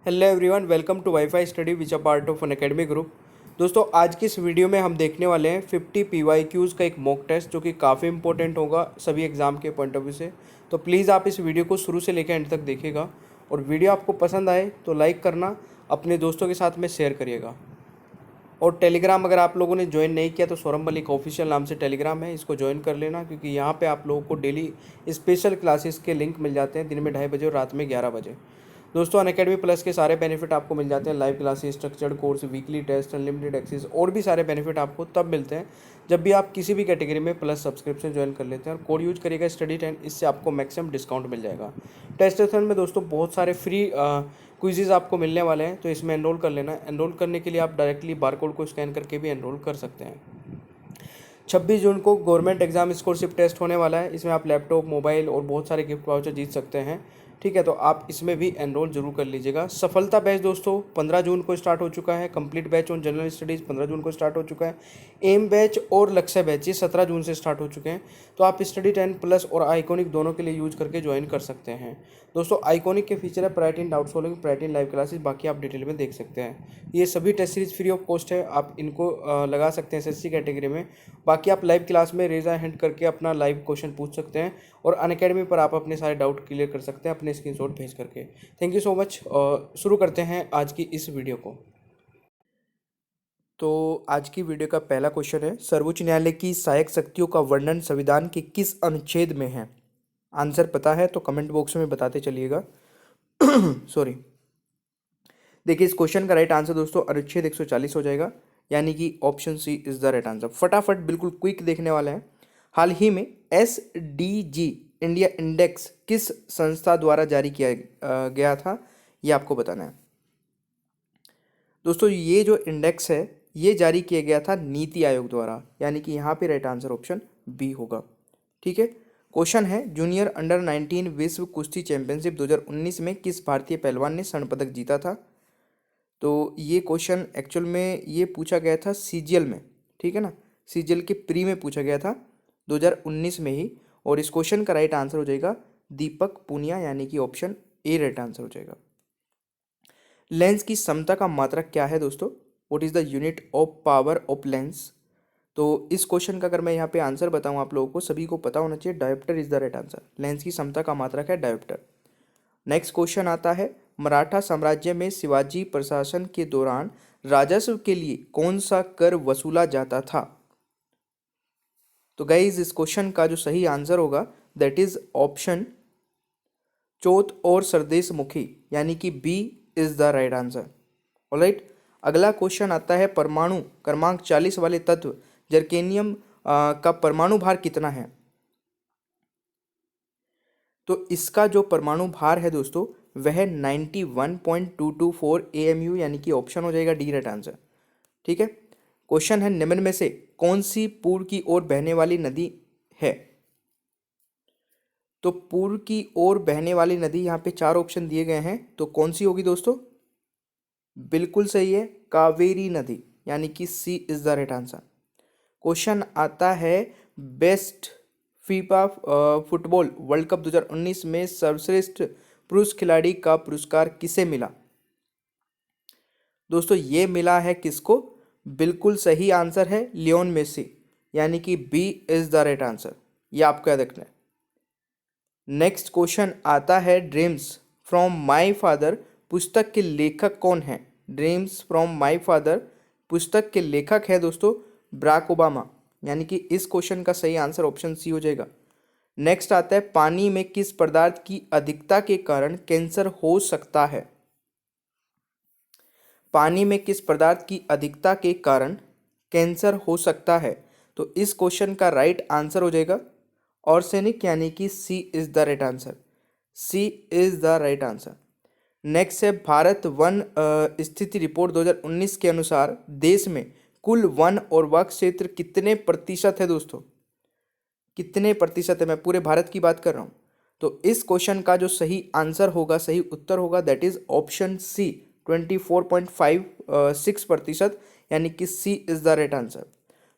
Hello everyone, welcome to wifi study which a part of Unacademy group. दोस्तों, आज की इस video में हम देखने वाले हैं 50 PYQs का एक मॉक टेस्ट जो कि काफ़ी इंपॉर्टेंट होगा सभी एग्ज़ाम के पॉइंट ऑफ व्यू से। तो प्लीज़ आप इस वीडियो को शुरू से लेकर एंड तक देखिएगा और वीडियो आपको पसंद आए तो लाइक करना, अपने दोस्तों के साथ में शेयर करिएगा। और टेलीग्राम अगर आप लोगों ने ज्वाइन नहीं किया तो सौरभ मलिक ऑफिशियल नाम से टेलीग्राम है, इसको ज्वाइन कर लेना, क्योंकि यहाँ पे आप लोगों को डेली स्पेशल क्लासेस के लिंक मिल जाते हैं दिन में 2:30 बजे और रात में 11 बजे। दोस्तों, अनअकैडमी प्लस के सारे बेनिफिट आपको मिल जाते हैं। Live classes, structured course, weekly test, unlimited access और भी सारे बेनिफिट आपको तब मिलते हैं जब भी आप किसी भी कैटेगरी में प्लस सब्सक्रिप्शन ज्वाइन कर लेते हैं और कोड यूज करिएगा STUDY10, इससे आपको मैक्सिमम डिस्काउंट मिल जाएगा। टेस्ट सेशन में दोस्तों बहुत सारे फ्री क्विज़ेज आपको मिलने वाले हैं, तो इसमें एनरोल कर लेना। एनरोल करने के लिए आप डायरेक्टली बारकोड को स्कैन करके भी एनरोल कर सकते हैं। 26 जून को गवर्नमेंट एग्जाम स्कॉलरशिप टेस्ट होने वाला है। इसमें आप लैपटॉप, मोबाइल और बहुत सारे गिफ्ट वाउचर जीत सकते हैं। ठीक है, तो आप इसमें भी एनरोल जरूर कर लीजिएगा। सफलता बैच दोस्तों 15 जून को स्टार्ट हो चुका है। Complete batch on general studies 15 जून को स्टार्ट हो चुका है। एम बैच और लक्ष्य बैच ये 17 जून से स्टार्ट हो चुके हैं। तो आप STUDY10 प्लस और आइकॉनिक दोनों के लिए यूज करके ज्वाइन कर सकते हैं। दोस्तों, आइकॉनिक के फीचर है priority in doubt solving, priority in live classes, बाकी आप डिटेल में देख सकते हैं। ये सभी test series free of cost है, आप इनको लगा सकते हैं SSC कैटेगरी में। बाकी आप लाइव क्लास में रेज हैंड करके अपना लाइव क्वेश्चन पूछ सकते हैं और अनअकैडमी पर आप अपने सारे डाउट क्लियर कर सकते हैं अपने स्क्रीनशॉट भेज करके। Thank you so much. शुरू करते हैं आज की इस वीडियो को। तो आज की वीडियो का पहला क्वेश्चन है, सर्वोच्च न्यायालय की सहायक शक्तियों का वर्णन संविधान के किस अनुच्छेद में है? आंसर पता है तो कमेंट बॉक्स में बताते चलिएगा। सॉरी। देखिए, इस क्वेश्चन का राइट आंसर दोस्तों अनुच्छेद 140 हो जाएगा, यानी कि option C is the right answer. फटाफट बिल्कुल क्विक देखने वाले हैं। हाल ही में SDG इंडिया इंडेक्स किस संस्था द्वारा जारी किया गया था, ये आपको बताना है। दोस्तों, ये जो इंडेक्स है ये जारी किया गया था नीति आयोग द्वारा, यानी कि यहाँ पे राइट आंसर ऑप्शन बी होगा। ठीक है, क्वेश्चन है, जूनियर अंडर 19 विश्व कुश्ती चैंपियनशिप 2019 में किस भारतीय पहलवान ने स्वर्ण पदक जीता था? तो ये क्वेश्चन एक्चुअल में ये पूछा गया था CGL में। ठीक है ना, CGL के प्री में पूछा गया था 2019 में ही। और इस क्वेश्चन का राइट आंसर हो जाएगा दीपक पूनिया, यानी कि ऑप्शन ए राइट आंसर हो जाएगा। लेंस की समता का मात्रक क्या है दोस्तों? What is the unit of power of lens? तो इस क्वेश्चन का अगर मैं यहाँ पे आंसर बताऊँ आप लोगों को, सभी को पता होना चाहिए, dioptre is the right answer. Lens की समता का मात्रक है डायोप्टर। नेक्स्ट क्वेश्चन आता है, मराठा साम्राज्य में शिवाजी प्रशासन के दौरान राजस्व के लिए कौन सा कर वसूला जाता था? तो गाइज, इस क्वेश्चन का जो सही आंसर होगा दैट इज ऑप्शन चौथ और सरदेश मुखी, यानी कि B is the right answer. All right, अगला क्वेश्चन आता है, परमाणु क्रमांक 40 वाले तत्व जर्केनियम का परमाणु भार कितना है? तो इसका जो परमाणु भार है दोस्तों वह 91.224 AMU, यानी कि ऑप्शन हो जाएगा डी राइट आंसर। ठीक है, क्वेश्चन है, निम्न में से कौन सी पूर्व की ओर बहने वाली नदी है? तो पूर्व की ओर बहने वाली नदी, यहाँ पे 4 ऑप्शन दिए गए हैं, तो कौन सी होगी दोस्तों? बिल्कुल सही है, कावेरी नदी, यानी कि C is the right answer. Question आता है, best FIFA football world cup 2019 में सर्वश्रेष्ठ पुरुष खिलाड़ी का पुरस्कार किसे मिला? दोस्तों, ये मिला है किसको? बिल्कुल सही आंसर है लियोन मेसी, यानी कि B is the right answer. ये आपको याद रखना है। नेक्स्ट क्वेश्चन आता है, ड्रीम्स फ्रॉम माय फादर पुस्तक के लेखक कौन है? ड्रीम्स फ्रॉम माय फादर पुस्तक के लेखक है दोस्तों बराक ओबामा, यानी कि इस क्वेश्चन का सही आंसर ऑप्शन सी हो जाएगा। नेक्स्ट आता है, पानी में किस पदार्थ की अधिकता के कारण कैंसर हो सकता है? पानी में किस पदार्थ की अधिकता के कारण कैंसर हो सकता है? तो इस क्वेश्चन का राइट आंसर हो जाएगा ऑर्सेनिक, यानी कि C is the right answer. C is the right answer. Next है, भारत वन स्थिति रिपोर्ट 2019 के अनुसार देश में कुल वन और वक्फ क्षेत्र कितने प्रतिशत है दोस्तों? कितने प्रतिशत है? मैं पूरे भारत की बात कर रहा हूँ। तो इस क्वेश्चन का जो सही आंसर होगा, सही उत्तर होगा दैट इज ऑप्शन सी 24.56%, यानी कि C is the right answer.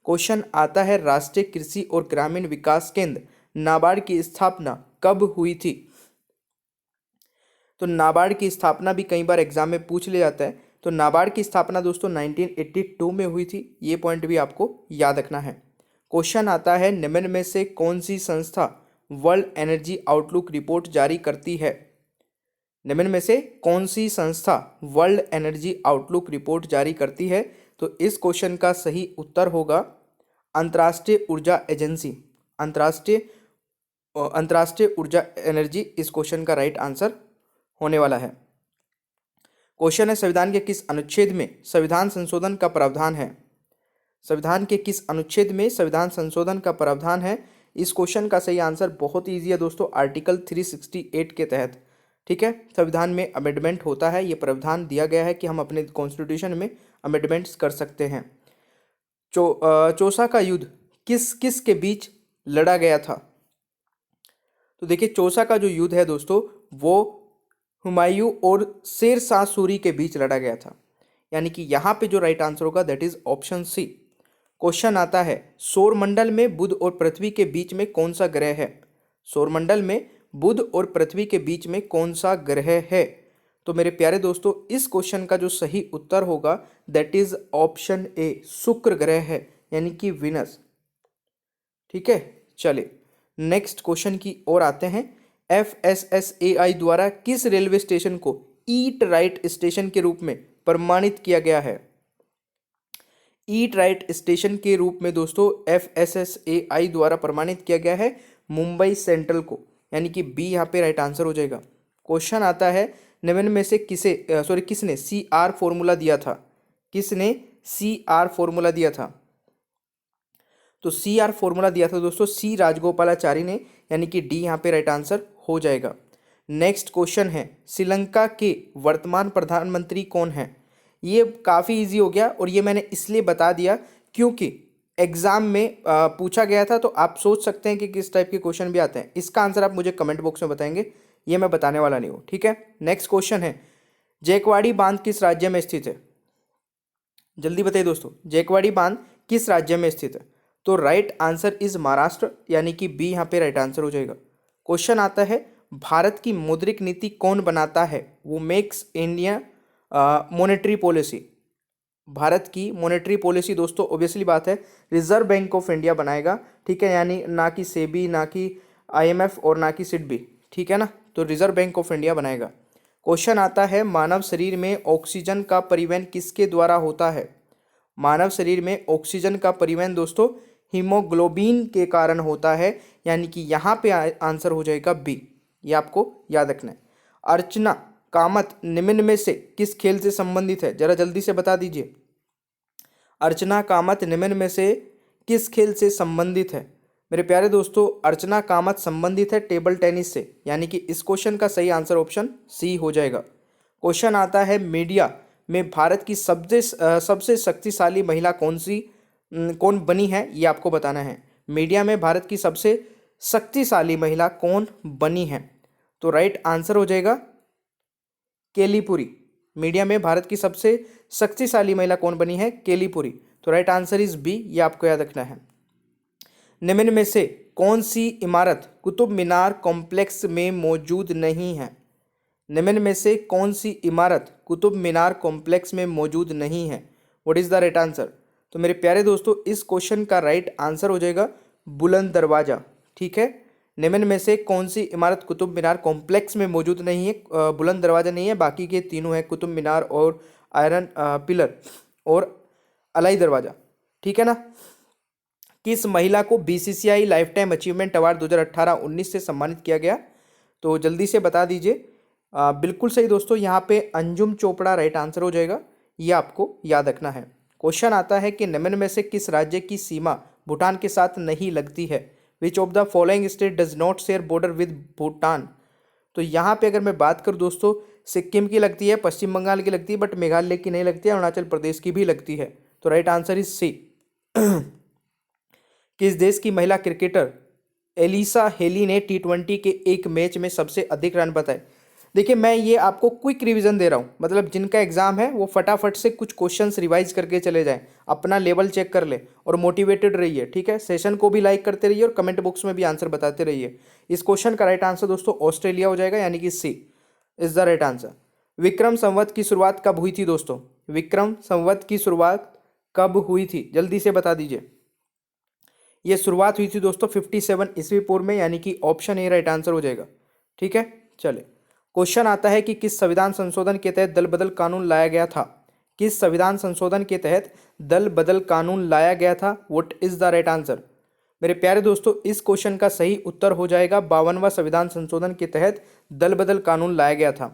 Question आता है, राष्ट्रीय कृषि और ग्रामीण विकास केंद्र नाबार्ड की स्थापना कब हुई थी? तो नाबार्ड की स्थापना भी कई बार एग्जाम में पूछ लिया जाता है। तो नाबार्ड की स्थापना दोस्तों 1982 में हुई थी, ये पॉइंट भी आपको याद रखना है। क्वेश्चन आता है, निम्न में से कौन सी संस्था वर्ल्ड एनर्जी आउटलुक रिपोर्ट जारी करती है? निम्न में से कौन सी संस्था वर्ल्ड एनर्जी आउटलुक रिपोर्ट जारी करती है? तो इस क्वेश्चन का सही उत्तर होगा अंतर्राष्ट्रीय ऊर्जा एजेंसी। अंतर्राष्ट्रीय ऊर्जा एनर्जी इस क्वेश्चन का राइट आंसर होने वाला है। क्वेश्चन है, संविधान के किस अनुच्छेद में संविधान संशोधन का प्रावधान है? संविधान के किस अनुच्छेद में संविधान संशोधन का प्रावधान है? इस क्वेश्चन का सही आंसर बहुत ईजी है दोस्तों, आर्टिकल 368 के तहत। ठीक है, संविधान में अमेंडमेंट होता है, ये प्रावधान दिया गया है कि हम अपने कॉन्स्टिट्यूशन में अमेंडमेंट्स कर सकते हैं। चौसा का युद्ध किस किस के बीच लड़ा गया था? तो देखिए, चौसा का जो युद्ध है दोस्तों वो हुमायूं और शेर शाह सूरी के बीच लड़ा गया था, यानी कि यहाँ पे जो राइट आंसर होगा that is option C. Question आता है, सौरमंडल में बुध और पृथ्वी के बीच में कौन सा ग्रह है? सौरमंडल में बुध और पृथ्वी के बीच में कौन सा ग्रह है? तो मेरे प्यारे दोस्तों, इस क्वेश्चन का जो सही उत्तर होगा दैट इज ऑप्शन ए, शुक्र ग्रह है, यानी कि विनस। ठीक है, चलिए नेक्स्ट क्वेश्चन की ओर आते हैं। FSSAI द्वारा किस रेलवे स्टेशन को ईट राइट स्टेशन के रूप में प्रमाणित किया गया है? ईट राइट स्टेशन के रूप में दोस्तों FSSAI द्वारा प्रमाणित किया गया है मुंबई सेंट्रल को, यानी कि बी यहाँ पे राइट आंसर हो जाएगा। क्वेश्चन आता है, निम्न में से किसने CR फॉर्मूला दिया था? किसने CR फॉर्मूला दिया था? तो CR फॉर्मूला दिया था दोस्तों C राजगोपालाचारी ने, यानी कि डी यहाँ पे राइट आंसर हो जाएगा। नेक्स्ट क्वेश्चन है, श्रीलंका के वर्तमान प्रधानमंत्री कौन है? ये काफ़ी इजी हो गया और ये मैंने इसलिए बता दिया क्योंकि एग्जाम में पूछा गया था, तो आप सोच सकते हैं कि किस टाइप के क्वेश्चन भी आते हैं। इसका आंसर आप मुझे कमेंट बॉक्स में बताएंगे, ये मैं बताने वाला नहीं हूँ। ठीक है, नेक्स्ट क्वेश्चन है, जैकवाड़ी बांध किस राज्य में स्थित है? जल्दी बताइए दोस्तों, जैकवाड़ी बांध किस राज्य में स्थित है? तो राइट आंसर इज महाराष्ट्र, यानी कि बी यहाँ पे राइट आंसर हो जाएगा। क्वेश्चन आता है, भारत की मौद्रिक नीति कौन बनाता है? वो makes India monetary policy. Bharat की मॉनेटरी पॉलिसी दोस्तों ऑब्वियसली बात है रिजर्व बैंक ऑफ इंडिया बनाएगा। ठीक है, यानी ना कि सेबी, ना कि IMF और ना कि सिडबी। ठीक है ना, तो रिजर्व बैंक ऑफ इंडिया बनाएगा। क्वेश्चन आता है, मानव शरीर में ऑक्सीजन का परिवहन किसके द्वारा होता है? मानव शरीर में ऑक्सीजन का परिवहन दोस्तों हीमोग्लोबिन के कारण होता है, यानी कि यहाँ पे आंसर हो जाएगा बी, ये आपको याद रखना है। अर्चना कामत निम्न में से किस खेल से संबंधित है? जरा जल्दी से बता दीजिए, अर्चना कामत निम्न में से किस खेल से संबंधित है? मेरे प्यारे दोस्तों, अर्चना कामत संबंधित है टेबल टेनिस से, यानी कि इस क्वेश्चन का सही आंसर ऑप्शन सी हो जाएगा। क्वेश्चन आता है, मीडिया में भारत की सबसे शक्तिशाली महिला कौन बनी है? ये आपको बताना है। मीडिया में भारत की सबसे शक्तिशाली महिला कौन बनी है? तो राइट आंसर हो जाएगा केलीपुरी। मीडिया में भारत की सबसे शक्तिशाली महिला कौन बनी है? केलीपुरी। तो राइट आंसर इज बी, ये आपको याद रखना है। निम्न में से कौन सी इमारत कुतुब मीनार कॉम्प्लेक्स में मौजूद नहीं है? निम्न में से कौन सी इमारत कुतुब मीनार कॉम्प्लेक्स में मौजूद नहीं है? What is the right answer? तो मेरे प्यारे दोस्तों, इस क्वेश्चन का राइट आंसर हो जाएगा बुलंद दरवाजा। ठीक है, निम्न में से कौन सी इमारत कुतुब मीनार कॉम्प्लेक्स में मौजूद नहीं है? बुलंद दरवाजा नहीं है, बाकी के तीनों हैं, कुतुब मीनार और आयरन पिलर और अलाई दरवाजा। ठीक है ना। किस महिला को BCCI life time achievement award 2018-19 से सम्मानित किया गया? तो जल्दी से बता दीजिए। बिल्कुल सही दोस्तों, यहाँ पे अंजुम चोपड़ा राइट आंसर हो जाएगा, ये आपको याद रखना है। क्वेश्चन आता है कि निम्न में से किस राज्य की सीमा भूटान के साथ नहीं लगती है? विच of the following state does not share border with Bhutan? तो यहाँ पे अगर मैं बात करूँ दोस्तों, सिक्किम की लगती है, पश्चिम बंगाल की लगती है, बट मेघालय की नहीं लगती है, अरुणाचल प्रदेश की भी लगती है। तो राइट आंसर इज सी। किस देश की महिला क्रिकेटर एलिसा हेली ने T20 के एक मैच में सबसे अधिक रन बताए? देखिए, मैं ये आपको क्विक रिवीजन दे रहा हूँ, मतलब जिनका एग्जाम है वो फटाफट से कुछ क्वेश्चंस रिवाइज करके चले जाएं, अपना लेवल चेक कर ले और मोटिवेटेड रहिए। ठीक है, सेशन को भी लाइक करते रहिए और कमेंट बॉक्स में भी आंसर बताते रहिए। इस क्वेश्चन का राइट आंसर दोस्तों ऑस्ट्रेलिया हो जाएगा, यानी कि C. Is the right answer. Vikram Samvat की शुरुआत कब हुई थी दोस्तों? विक्रम संवत की शुरुआत कब हुई थी, जल्दी से बता दीजिए। ये शुरुआत हुई थी दोस्तों 57 ईस्वी पूर्व में, यानी कि ऑप्शन ए राइट आंसर हो जाएगा। ठीक है, चले क्वेश्चन आता है कि किस संविधान संशोधन के तहत दल बदल कानून लाया गया था? किस संविधान संशोधन के तहत दल बदल कानून लाया गया था? What is the right answer? मेरे प्यारे दोस्तों, इस क्वेश्चन का सही उत्तर हो जाएगा 52वां संविधान संशोधन के तहत दल बदल कानून लाया गया था।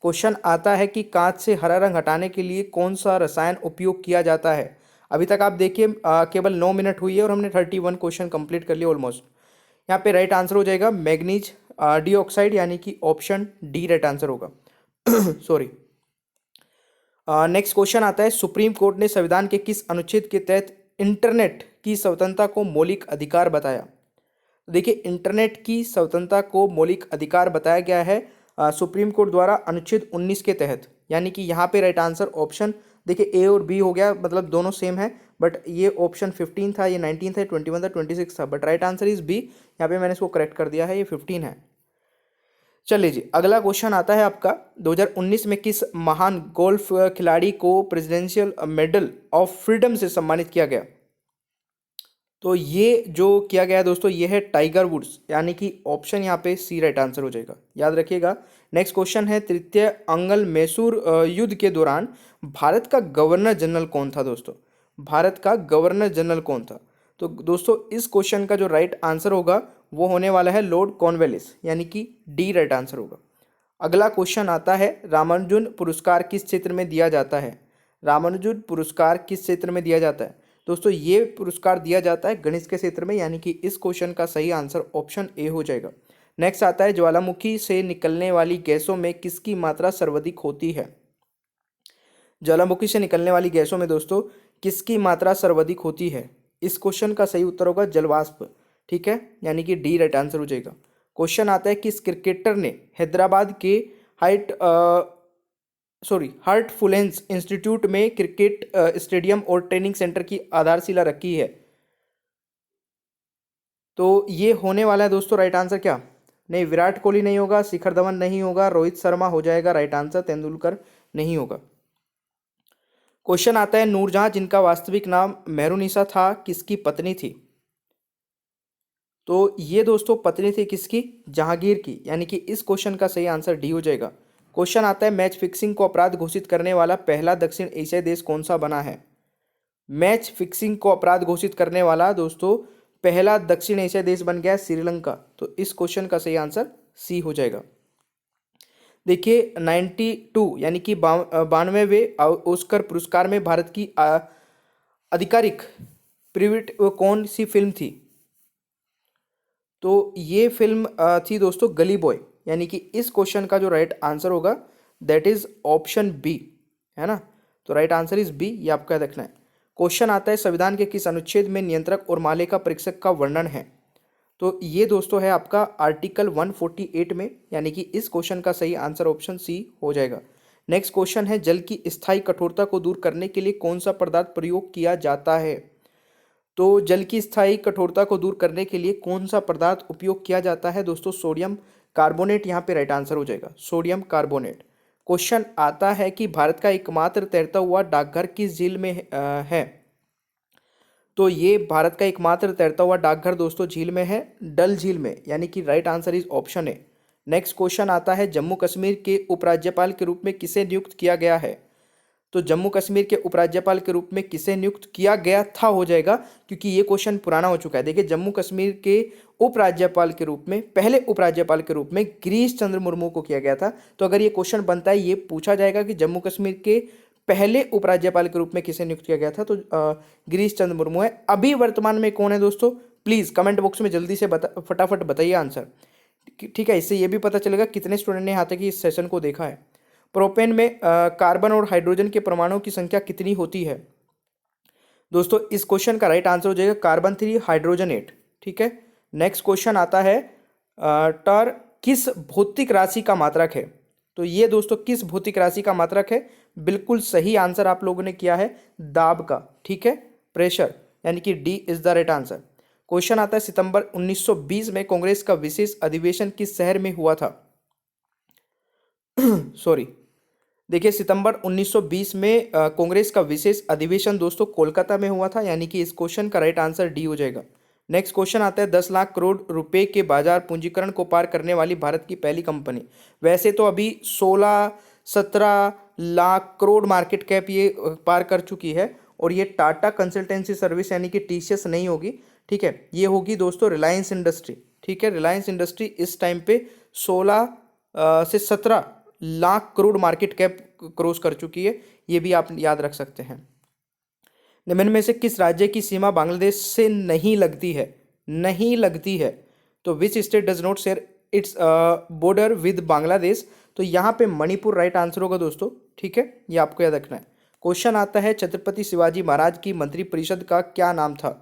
क्वेश्चन आता है कि कांच से हरा रंग हटाने के लिए कौन सा रसायन उपयोग किया जाता है? अभी तक आप देखिए केवल 9 मिनट हुई है और हमने 31 क्वेश्चन कंप्लीट कर लिए ऑलमोस्ट। यहाँ पे राइट आंसर हो जाएगा मैग्नीज डाइऑक्साइड, यानी कि ऑप्शन डी राइट आंसर होगा। सॉरी। नेक्स्ट क्वेश्चन आता है, सुप्रीम कोर्ट ने संविधान के किस अनुच्छेद के तहत इंटरनेट की स्वतंत्रता को मौलिक अधिकार बताया? देखिए, इंटरनेट की स्वतंत्रता को मौलिक अधिकार बताया गया है सुप्रीम कोर्ट द्वारा अनुच्छेद 19 के तहत, यानी कि यहाँ पे राइट आंसर ऑप्शन देखिए ए और बी हो गया, मतलब दोनों सेम है, बट ये ऑप्शन 15 था, ये 19 था, 21 था, 26 था, but right answer is B. यहाँ पे मैंने इसको करेक्ट कर दिया है, ये 15 है। चलिए जी, अगला क्वेश्चन आता है आपका, 2019 में किस महान गोल्फ खिलाड़ी को प्रेसिडेंशियल मेडल ऑफ फ्रीडम से सम्मानित किया गया? तो ये जो किया गया है दोस्तों, ये है टाइगर वुड्स, यानी कि ऑप्शन यहाँ पे सी राइट आंसर हो जाएगा, याद रखिएगा। नेक्स्ट क्वेश्चन है, तृतीय अंगल मैसूर युद्ध के दौरान भारत का गवर्नर जनरल कौन था दोस्तों? भारत का गवर्नर जनरल कौन था? तो दोस्तों, इस क्वेश्चन का जो राइट आंसर होगा वो होने वाला है लॉर्ड कॉर्नवालिस, यानी कि डी राइट आंसर होगा। अगला क्वेश्चन आता है, रामानुजन पुरस्कार किस क्षेत्र में दिया जाता है? रामानुजन पुरस्कार किस क्षेत्र में दिया जाता है? दोस्तों, ये पुरस्कार दिया जाता है गणित के क्षेत्र में, यानी कि इस क्वेश्चन का सही आंसर ऑप्शन ए हो जाएगा। नेक्स्ट आता है, ज्वालामुखी से निकलने वाली गैसों में किसकी मात्रा सर्वाधिक होती है? ज्वालामुखी से निकलने वाली गैसों में दोस्तों किसकी मात्रा सर्वाधिक होती है? इस क्वेश्चन का सही उत्तर होगा जलवाष्प। ठीक है, यानी कि डी राइट आंसर हो जाएगा। क्वेश्चन आता है, किस क्रिकेटर ने हैदराबाद के हार्टफुलेंस इंस्टीट्यूट में क्रिकेट स्टेडियम और ट्रेनिंग सेंटर की आधारशिला रखी है? तो ये होने वाला है दोस्तों राइट आंसर क्या? नहीं, विराट कोहली नहीं होगा, शिखर धवन नहीं होगा, रोहित शर्मा हो जाएगा राइट आंसर, तेंदुलकर नहीं होगा। क्वेश्चन आता है, नूरजहां जिनका वास्तविक नाम मेहरुनिसा था किसकी पत्नी थी? तो ये दोस्तों पत्नी थी किसकी? जहांगीर की, यानी कि इस क्वेश्चन का सही आंसर डी हो जाएगा। क्वेश्चन आता है, मैच फिक्सिंग को अपराध घोषित करने वाला पहला दक्षिण एशियाई देश कौन सा बना है? मैच फिक्सिंग को अपराध घोषित करने वाला दोस्तों पहला दक्षिण एशियाई देश बन गया श्रीलंका। तो इस क्वेश्चन का सही आंसर सी हो जाएगा। देखिए, 92 यानी कि 92वें ऑस्कर पुरस्कार में भारत की आधिकारिक प्रीविट कौन सी फिल्म थी? तो ये फिल्म थी दोस्तों गली बॉय, यानी कि इस क्वेश्चन का जो राइट आंसर होगा दैट इज ऑप्शन बी, है ना। तो राइट आंसर इज बी, ये आपका रखना है। क्वेश्चन आता है, संविधान के किस अनुच्छेद में नियंत्रक और मालिका परीक्षक का वर्णन है? तो ये दोस्तों है आपका आर्टिकल 148 में, यानी कि इस क्वेश्चन का सही आंसर ऑप्शन सी हो जाएगा। नेक्स्ट क्वेश्चन है, जल की स्थायी कठोरता को दूर करने के लिए कौन सा पदार्थ प्रयोग किया जाता है? तो जल की स्थायी कठोरता को दूर करने के लिए कौन सा पदार्थ उपयोग किया जाता है दोस्तों? सोडियम कार्बोनेट यहाँ पे राइट आंसर हो जाएगा, सोडियम कार्बोनेट। क्वेश्चन आता है कि भारत का एकमात्र तैरता हुआ डाकघर किस झील में है? तो ये भारत का एकमात्र तैरता हुआ डाकघर दोस्तों झील में है, डल झील में, यानी कि right answer is option A. Next question आता है, जम्मू कश्मीर के उपराज्यपाल के रूप में किसे नियुक्त किया गया है? तो जम्मू कश्मीर के उपराज्यपाल के रूप में किसे नियुक्त किया गया था हो जाएगा, क्योंकि ये क्वेश्चन पुराना हो चुका है। देखिए, जम्मू कश्मीर के उपराज्यपाल के रूप में, पहले उपराज्यपाल के रूप में गिरीश चंद्र मुर्मू को किया गया था। तो अगर ये क्वेश्चन बनता है, ये पूछा जाएगा कि जम्मू कश्मीर के पहले उपराज्यपाल के रूप में किसे नियुक्त किया गया था, तो गिरीश चंद्र मुर्मू है। अभी वर्तमान में कौन है दोस्तों? प्लीज कमेंट बॉक्स में जल्दी से फटाफट बताइए आंसर। ठीक है, इससे ये भी पता चलेगा कितने स्टूडेंट ने यहाँ तक इस सेशन को देखा है। प्रोपेन में कार्बन और हाइड्रोजन के परमाणुओं की संख्या कितनी होती है? दोस्तों, इस क्वेश्चन का राइट आंसर हो जाएगा कार्बन 3 हाइड्रोजन 8। ठीक है, नेक्स्ट क्वेश्चन आता है, टर किस भौतिक राशि का मात्रक है? तो ये दोस्तों किस भौतिक राशि का मात्रक है? बिल्कुल सही आंसर आप लोगों ने किया है, दाब का। ठीक है, प्रेशर, यानी कि D is the right answer. Question आता है, सितंबर 1920 में कांग्रेस का विशेष अधिवेशन किस शहर में हुआ था? सॉरी, देखिए सितंबर 1920 में कांग्रेस का विशेष अधिवेशन दोस्तों कोलकाता में हुआ था, यानी कि इस क्वेश्चन का राइट आंसर डी हो जाएगा। नेक्स्ट क्वेश्चन आता है 10 लाख करोड़ रुपए के बाजार पूंजीकरण को पार करने वाली भारत की पहली कंपनी। वैसे तो अभी 16-17 लाख करोड़ मार्केट कैप ये पार कर चुकी है, और ये टाटा कंसल्टेंसी सर्विस यानी कि टीसीएस नहीं होगी, ठीक है, ये होगी दोस्तों रिलायंस इंडस्ट्री। ठीक है, रिलायंस इंडस्ट्री इस टाइम पे 16 से 17 lakh crore market cap cross कर चुकी है, ये भी आप याद रख सकते हैं। निम्न में से किस राज्य की सीमा बांग्लादेश से नहीं लगती है? नहीं लगती है, तो which state does not share its border with Bangladesh? तो यहाँ पे मणिपुर राइट आंसर होगा दोस्तों। ठीक है, ये आपको याद रखना है। क्वेश्चन आता है छत्रपति शिवाजी महाराज की मंत्रिपरिषद का क्या नाम था?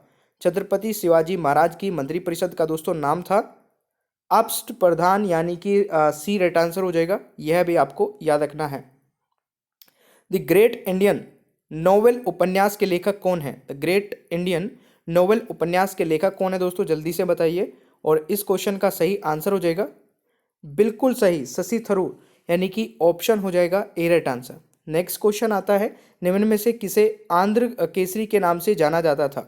छत्रपति शिवाजी महाराज की मंत्रिपरिषद का दोस्तों नाम था अप्स्ट प्रधान, यानी कि सी राइट आंसर हो जाएगा, यह भी आपको याद रखना है। द ग्रेट इंडियन नोवेल उपन्यास के लेखक कौन है? द ग्रेट इंडियन नोवेल उपन्यास के लेखक कौन है दोस्तों, जल्दी से बताइए। और इस क्वेश्चन का सही आंसर हो जाएगा, बिल्कुल सही, शशि थरूर, यानी कि ऑप्शन हो जाएगा ए राइट आंसर। नेक्स्ट क्वेश्चन आता है निम्न में से किसे आंध्र केसरी के नाम से जाना जाता था?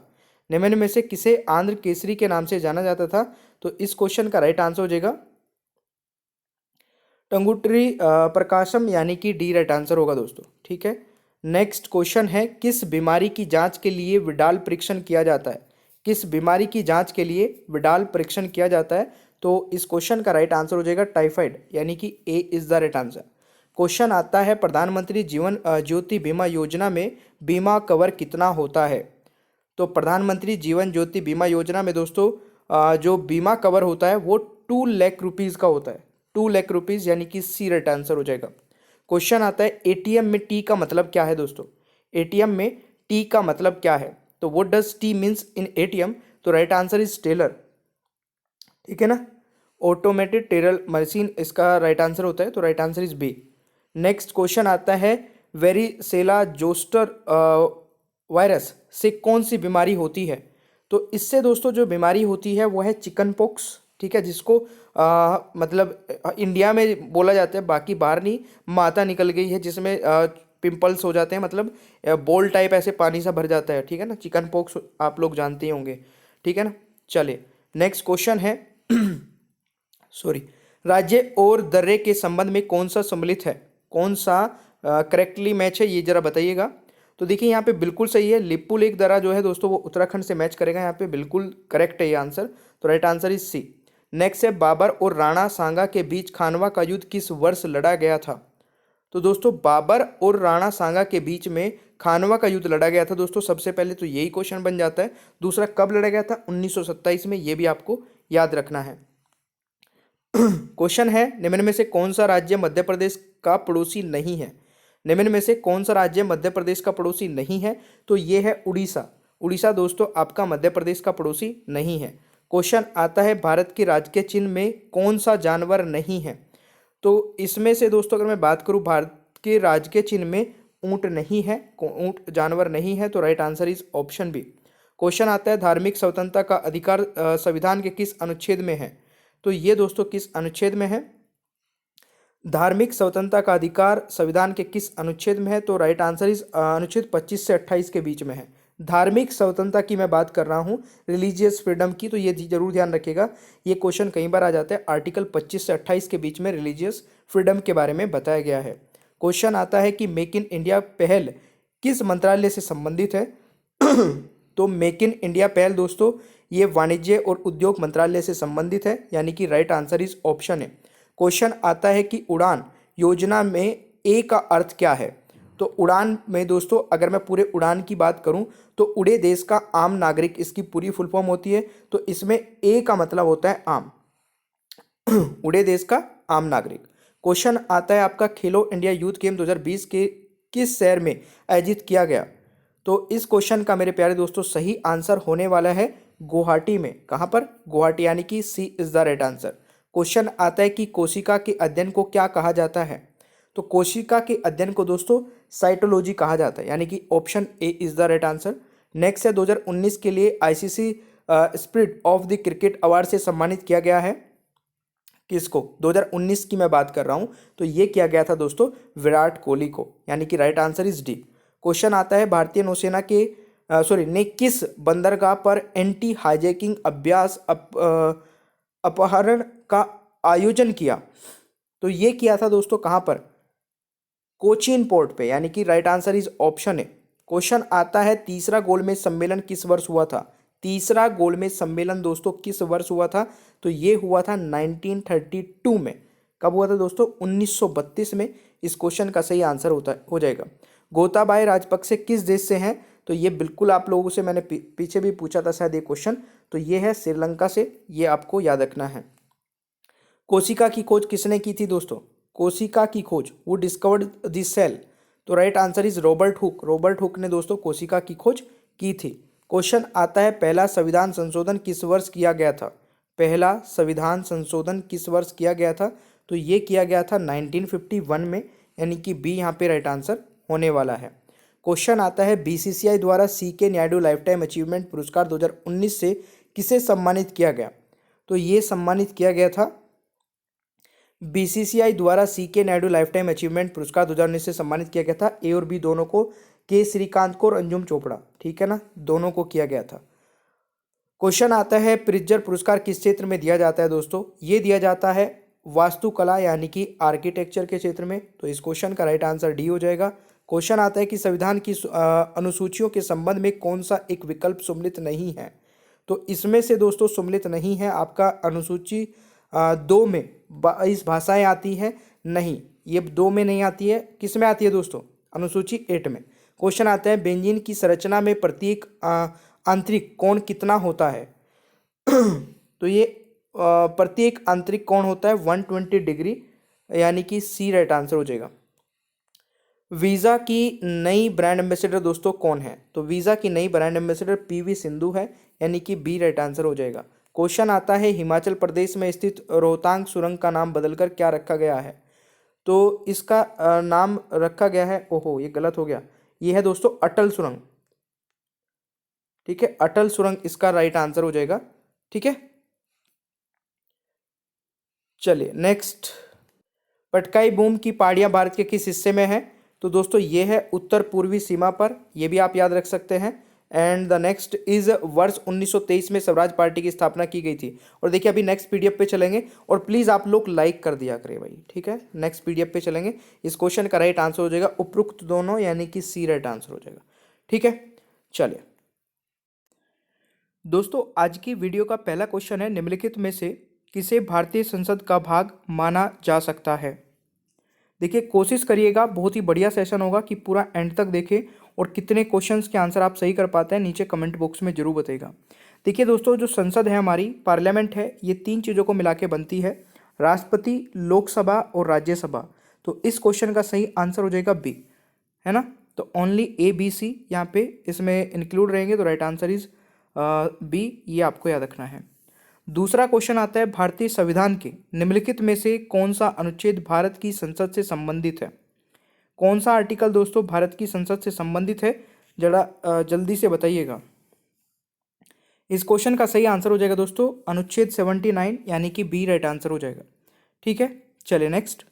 निम्न में से किसे आंध्र केसरी के नाम से जाना जाता था? तो इस क्वेश्चन का राइट आंसर हो जाएगा टंगुटरी प्रकाशम, यानी कि डी राइट आंसर होगा दोस्तों। ठीक है, नेक्स्ट क्वेश्चन है किस बीमारी की जांच के लिए विडाल परीक्षण किया जाता है? किस बीमारी की जांच के लिए विडाल परीक्षण किया जाता है? तो इस क्वेश्चन का राइट आंसर हो जाएगा टाइफाइड, यानी कि A is the right answer. Question आता है प्रधानमंत्री जीवन ज्योति बीमा योजना में बीमा कवर कितना होता है? तो प्रधानमंत्री जीवन ज्योति बीमा योजना में दोस्तों जो बीमा कवर होता है वो 2 लाख रुपीज़ का होता है, 2 लाख रुपीज़, यानी कि सी राइट आंसर हो जाएगा। क्वेश्चन आता है एटीएम में टी का मतलब क्या है दोस्तों? एटीएम में टी का मतलब क्या है? तो what does T means in ATM? तो राइट आंसर इज टेलर। ठीक है ना, ऑटोमेटेड टेलर मशीन इसका राइट आंसर होता है, तो right answer is B. Next question आता है वेरिसेला जोस्टर वायरस से कौन सी बीमारी होती है? तो इससे दोस्तों जो बीमारी होती है वो है चिकन पॉक्स। ठीक है, जिसको मतलब इंडिया में बोला जाता है, बाकी बाहर नहीं, माता निकल गई है जिसमें पिंपल्स हो जाते हैं, मतलब बॉल टाइप ऐसे पानी सा भर जाता है। ठीक है ना, चिकन पॉक्स आप लोग जानते ही होंगे। ठीक है ना, चलिए नेक्स्ट क्वेश्चन है सॉरी, राज्य और दर्रे के संबंध में कौन सा सम्मिलित है? कौन सा करेक्टली मैच है, ये जरा बताइएगा। तो देखिए यहाँ पे बिल्कुल सही है, लिपू लेक दर्रा जो है दोस्तों वो उत्तराखंड से मैच करेगा, यहाँ पे बिल्कुल करेक्ट है ये आंसर, तो right answer is C. Next है बाबर और राणा सांगा के बीच खानवा का युद्ध किस वर्ष लड़ा गया था? तो दोस्तों बाबर और राणा सांगा के बीच में खानवा का युद्ध लड़ा गया था दोस्तों, सबसे पहले तो यही क्वेश्चन बन जाता है। दूसरा कब लड़ा गया था? 1927 में, ये भी आपको याद रखना है। क्वेश्चन है निम्न में से कौन सा राज्य मध्य प्रदेश का पड़ोसी नहीं है? निम्न में से कौन सा राज्य मध्य प्रदेश का पड़ोसी नहीं है? तो ये है उड़ीसा। उड़ीसा दोस्तों आपका मध्य प्रदेश का पड़ोसी नहीं है। क्वेश्चन आता है भारत के राजकीय चिन्ह में कौन सा जानवर नहीं है? तो इसमें से दोस्तों अगर मैं बात करूं भारत के राजकीय चिन्ह में ऊंट नहीं है, ऊंट जानवर नहीं है, तो right answer is option B. Question आता है धार्मिक स्वतंत्रता का अधिकार संविधान के किस अनुच्छेद में है? तो ये दोस्तों किस अनुच्छेद में है? धार्मिक स्वतंत्रता का अधिकार संविधान के किस अनुच्छेद में है? तो राइट आंसर इज अनुच्छेद 25 से 28 के बीच में है। धार्मिक स्वतंत्रता की मैं बात कर रहा हूँ, रिलीजियस फ्रीडम की, तो ये जरूर ध्यान रखिएगा, ये क्वेश्चन कई बार आ जाता है। आर्टिकल 25 से 28 के बीच में रिलीजियस फ्रीडम के बारे में बताया गया है। क्वेश्चन आता है कि मेक इन इंडिया पहल किस मंत्रालय से संबंधित है? तो मेक इन इंडिया पहल दोस्तों ये वाणिज्य और उद्योग मंत्रालय से संबंधित है, यानी कि राइट आंसर इज ऑप्शन है। क्वेश्चन आता है कि उड़ान योजना में ए का अर्थ क्या है? तो उड़ान में दोस्तों अगर मैं पूरे उड़ान की बात करूं तो उड़े देश का आम नागरिक इसकी पूरी फुल फॉर्म होती है, तो इसमें ए का मतलब होता है आम, उड़े देश का आम नागरिक। क्वेश्चन आता है आपका खेलो इंडिया यूथ गेम 2020 के किस शहर में आयोजित किया गया? तो इस क्वेश्चन का मेरे प्यारे दोस्तों सही आंसर होने वाला है गुवाहाटी में। कहाँ पर? गुवाहाटी, यानी कि C is the right answer. Question आता है कि कोशिका के अध्ययन को क्या कहा जाता है? तो कोशिका के अध्ययन को दोस्तों साइटोलॉजी कहा जाता है, यानी कि option A is the right answer. Next है 2019 के लिए ICC spirit of the cricket award से सम्मानित किया गया है किसको? 2019 की मैं बात कर रहा हूं, तो ये किया गया था दोस्तों विराट कोहली को, यानी कि right answer is D. Question आता है भारतीय नौसेना के ने किस बंदरगाह पर एंटी हाईजैकिंग अभ्यास अपहरण का आयोजन किया? तो ये किया था दोस्तों कहां पर? कोचीन पोर्ट पे, यानी कि right answer is option A. Question आता है तीसरा गोलमेज सम्मेलन किस वर्ष हुआ था? तीसरा गोलमेज सम्मेलन दोस्तों किस वर्ष हुआ था? तो ये हुआ था 1932 में। कब हुआ था दोस्तों? 1932 में। इस क्वेश्चन का सही आंसर हो जाएगा। गोताबाय राजपक्षे किस देश से हैं? तो ये बिल्कुल आप लोगों से मैंने पीछे भी पूछा था शायद ये क्वेश्चन, तो ये है श्रीलंका से, ये आपको याद रखना है। कोशिका की खोज किसने की थी दोस्तों? कोशिका की खोज, वो डिस्कवर्ड द सेल, तो right answer is Robert Hooke. Robert Hooke ने दोस्तों कोशिका की खोज की थी। क्वेश्चन आता है पहला संविधान संशोधन किस वर्ष किया गया था? पहला संविधान संशोधन किस वर्ष किया गया था? तो ये किया गया था 1951 में, यानी कि बी यहाँ पे राइट आंसर होने वाला है। क्वेश्चन आता है बीसीसीआई द्वारा CK. Naidu life time achievement पुरस्कार 2019 से किसे सम्मानित किया गया? तो ये सम्मानित किया गया था बीसीसीआई द्वारा CK. Naidu life time achievement पुरस्कार 2019 से सम्मानित किया गया था। ए और बी दोनों को, के श्रीकांत को और अंजुम चोपड़ा, ठीक है ना, दोनों को किया गया था। क्वेश्चन आता है प्रिट्जर पुरस्कार किस क्षेत्र में दिया जाता है दोस्तों? ये दिया जाता है वास्तुकला यानी कि आर्किटेक्चर के क्षेत्र में, तो इस क्वेश्चन का राइट आंसर डी हो जाएगा। क्वेश्चन आता है कि संविधान की अनुसूचियों के संबंध में कौन सा एक विकल्प सम्मिलित नहीं है? तो इसमें से दोस्तों सम्मिलित नहीं है आपका अनुसूची 2 में 22 भाषाएं आती हैं, नहीं, ये 2 में नहीं आती है। किस में आती है दोस्तों? अनुसूची 8 में। क्वेश्चन आता है बेंजीन की संरचना में प्रत्येक आंतरिक कोण कितना होता है? तो ये प्रत्येक आंतरिक कोण होता है 120 डिग्री, यानी कि सी राइट आंसर हो जाएगा। वीज़ा की नई ब्रांड एम्बेसडर दोस्तों कौन है? तो वीज़ा की नई ब्रांड एम्बेसडर पीवी सिंधु है, यानी कि बी राइट आंसर हो जाएगा। क्वेश्चन आता है हिमाचल प्रदेश में स्थित रोहतांग सुरंग का नाम बदलकर क्या रखा गया है? तो इसका नाम रखा गया है, ओहो ये गलत हो गया, ये है दोस्तों अटल सुरंग, ठीक है, अटल सुरंग इसका राइट आंसर हो जाएगा, ठीक है। चलिए नेक्स्ट, पटकाई बूम की पहाड़ियाँ भारत के किस हिस्से में है? तो दोस्तों ये है उत्तर पूर्वी सीमा पर, ये भी आप याद रख सकते हैं। एंड द नेक्स्ट इज वर्ष 1923 में स्वराज पार्टी की स्थापना की गई थी। और देखिए अभी नेक्स्ट पीडीएफ पे चलेंगे, और प्लीज़ आप लोग लाइक कर दिया करें भाई, ठीक है। नेक्स्ट पीडीएफ पे चलेंगे, इस क्वेश्चन का राइट आंसर हो जाएगा उपरोक्त दोनों, यानी कि सी राइट आंसर हो जाएगा, ठीक है। चलिए दोस्तों आज की वीडियो का पहला क्वेश्चन है निम्नलिखित में से किसे भारतीय संसद का भाग माना जा सकता है? देखिए कोशिश करिएगा, बहुत ही बढ़िया सेशन होगा कि पूरा एंड तक देखें, और कितने क्वेश्चंस के आंसर आप सही कर पाते हैं नीचे कमेंट बॉक्स में जरूर बताइएगा। देखिए दोस्तों जो संसद है हमारी, पार्लियामेंट है, ये 3 चीज़ों को मिला के बनती है, राष्ट्रपति, लोकसभा और राज्यसभा। तो इस क्वेश्चन का सही आंसर हो जाएगा बी, है ना। तो ओनली ए बी सी यहाँ पे इसमें इंक्लूड रहेंगे, तो राइट आंसर इज बी, ये आपको याद रखना है। दूसरा क्वेश्चन आता है भारतीय संविधान के निम्नलिखित में से कौन सा अनुच्छेद भारत की संसद से संबंधित है? कौन सा आर्टिकल दोस्तों भारत की संसद से संबंधित है, जरा जल्दी से बताइएगा। इस क्वेश्चन का सही आंसर हो जाएगा दोस्तों अनुच्छेद 79, यानी कि बी राइट आंसर हो जाएगा, ठीक है। चलिए नेक्स्ट,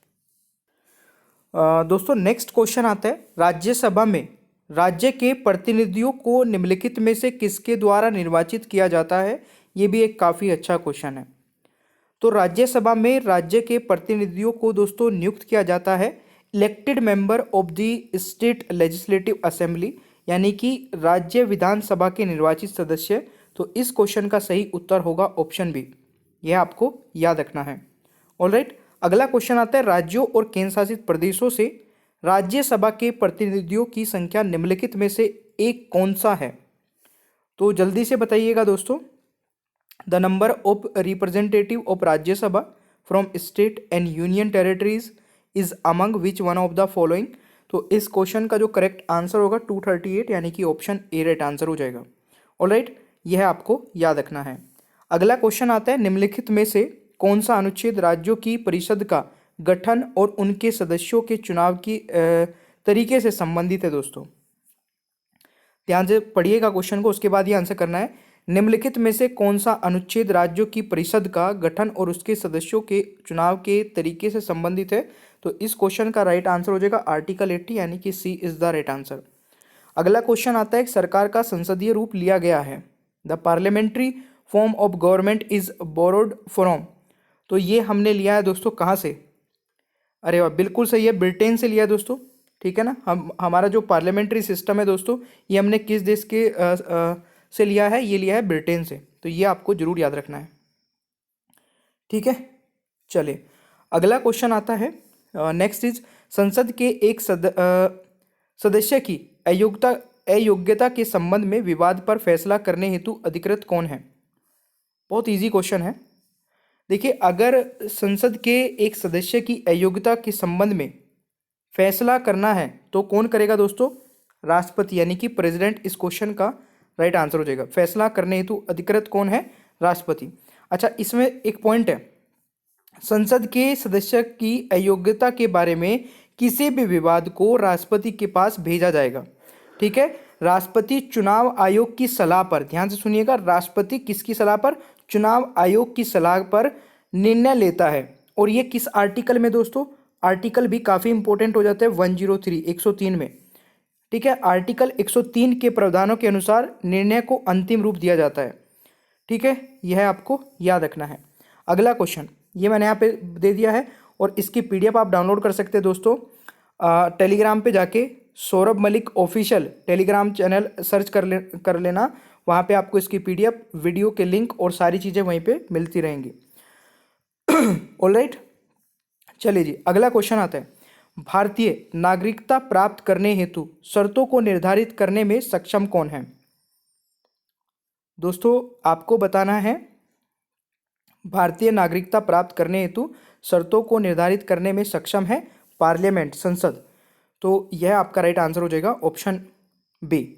दोस्तों नेक्स्ट क्वेश्चन आता है राज्यसभा में राज्य के प्रतिनिधियों को निम्नलिखित में से किसके द्वारा निर्वाचित किया जाता है? ये भी एक काफ़ी अच्छा क्वेश्चन है। तो राज्यसभा में राज्य के प्रतिनिधियों को दोस्तों नियुक्त किया जाता है elected member of the state legislative assembly, यानी कि राज्य विधानसभा के निर्वाचित सदस्य। तो इस क्वेश्चन का सही उत्तर होगा ऑप्शन बी, यह आपको याद रखना है। ऑलराइट, अगला क्वेश्चन आता है राज्यों और केंद्र शासित प्रदेशों से राज्यसभा के प्रतिनिधियों की संख्या निम्नलिखित में से एक कौन सा है? तो जल्दी से बताइएगा दोस्तों। The number of representative of Rajya Sabha from state and union territories is among which one of the following? तो इस क्वेश्चन का जो करेक्ट आंसर होगा 238, यानी कि ऑप्शन ए राइट आंसर हो जाएगा। ऑलराइट, यह आपको याद रखना है। अगला क्वेश्चन आता है निम्नलिखित में से कौन सा अनुच्छेद राज्यों की परिषद का गठन और उनके सदस्यों के चुनाव की तरीके से संबंधित है? दोस्तों ध्यान से पढ़िएगा क्वेश्चन को, उसके बाद ये आंसर करना है। निम्नलिखित में से कौन सा अनुच्छेद राज्यों की परिषद का गठन और उसके सदस्यों के चुनाव के तरीके से संबंधित है? तो इस क्वेश्चन का राइट आंसर हो जाएगा आर्टिकल 80 यानी कि C is the right answer. अगला क्वेश्चन आता है सरकार का संसदीय रूप लिया गया है। The parliamentary form of government is borrowed from. तो ये हमने लिया है दोस्तों कहाँ से? अरे वाह, बिल्कुल सही है, ब्रिटेन से लिया है दोस्तों। ठीक है ना, हमारा जो पार्लियामेंट्री सिस्टम है दोस्तों, ये हमने किस देश के से लिया है? ये लिया है ब्रिटेन से। तो ये आपको जरूर याद रखना है। ठीक है, चलिए अगला क्वेश्चन आता है। नेक्स्ट इज संसद के एक सदस्य की अयोग्यता के संबंध में विवाद पर फैसला करने हेतु अधिकृत कौन है? बहुत इजी क्वेश्चन है। देखिए, अगर संसद के एक सदस्य की अयोग्यता के संबंध में फैसला करना है तो कौन करेगा दोस्तों? राष्ट्रपति यानी कि प्रेसिडेंट इस क्वेश्चन का राइट आंसर हो जाएगा। फैसला करने हेतु अधिकृत कौन है? राष्ट्रपति। अच्छा, इसमें एक पॉइंट है, संसद के सदस्य की अयोग्यता के बारे में किसी भी विवाद को राष्ट्रपति के पास भेजा जाएगा। ठीक है, राष्ट्रपति चुनाव आयोग की सलाह पर, ध्यान से सुनिएगा, राष्ट्रपति किसकी सलाह पर? चुनाव आयोग की सलाह पर निर्णय लेता है। और ये किस आर्टिकल में दोस्तों? आर्टिकल भी काफी इंपॉर्टेंट हो जाता है 103 103 में। ठीक है, आर्टिकल 103 के प्रावधानों के अनुसार निर्णय को अंतिम रूप दिया जाता है। ठीक है, यह आपको याद रखना है। अगला क्वेश्चन ये मैंने यहाँ पे दे दिया है और इसकी पीडीएफ आप डाउनलोड कर सकते हैं दोस्तों। टेलीग्राम पे जाके Saurabh Malik official Telegram channel search कर लेना, वहाँ पे आपको इसकी पीडीएफ, वीडियो के लिंक और सारी चीज़ें वहीं पे मिलती रहेंगी। ऑलराइट, चलिए जी अगला क्वेश्चन आता है। भारतीय नागरिकता प्राप्त करने हेतु शर्तों को निर्धारित करने में सक्षम कौन है? दोस्तों आपको बताना है, भारतीय नागरिकता प्राप्त करने हेतु शर्तों को निर्धारित करने में सक्षम है पार्लियामेंट, संसद। तो यह आपका राइट आंसर हो जाएगा ऑप्शन बी।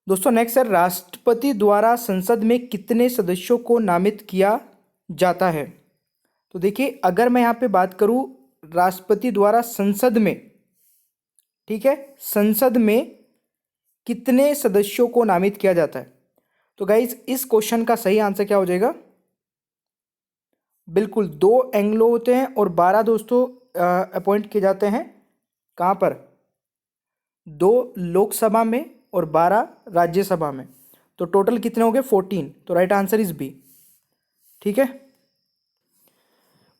दोस्तों नेक्स्ट है, राष्ट्रपति द्वारा संसद में कितने सदस्यों को नामित किया जाता है? तो देखिए, अगर मैं यहाँ पे बात करूँ राष्ट्रपति द्वारा संसद में, ठीक है, संसद में कितने सदस्यों को नामित किया जाता है, तो गाइज इस क्वेश्चन का सही आंसर क्या हो जाएगा? बिल्कुल 2 एंग्लो होते हैं और 12 दोस्तों अपॉइंट किए जाते हैं। कहाँ पर? 2 लोकसभा में और 12 राज्यसभा में। तो टोटल कितने हो गए? 14। तो राइट आंसर इज बी। ठीक है,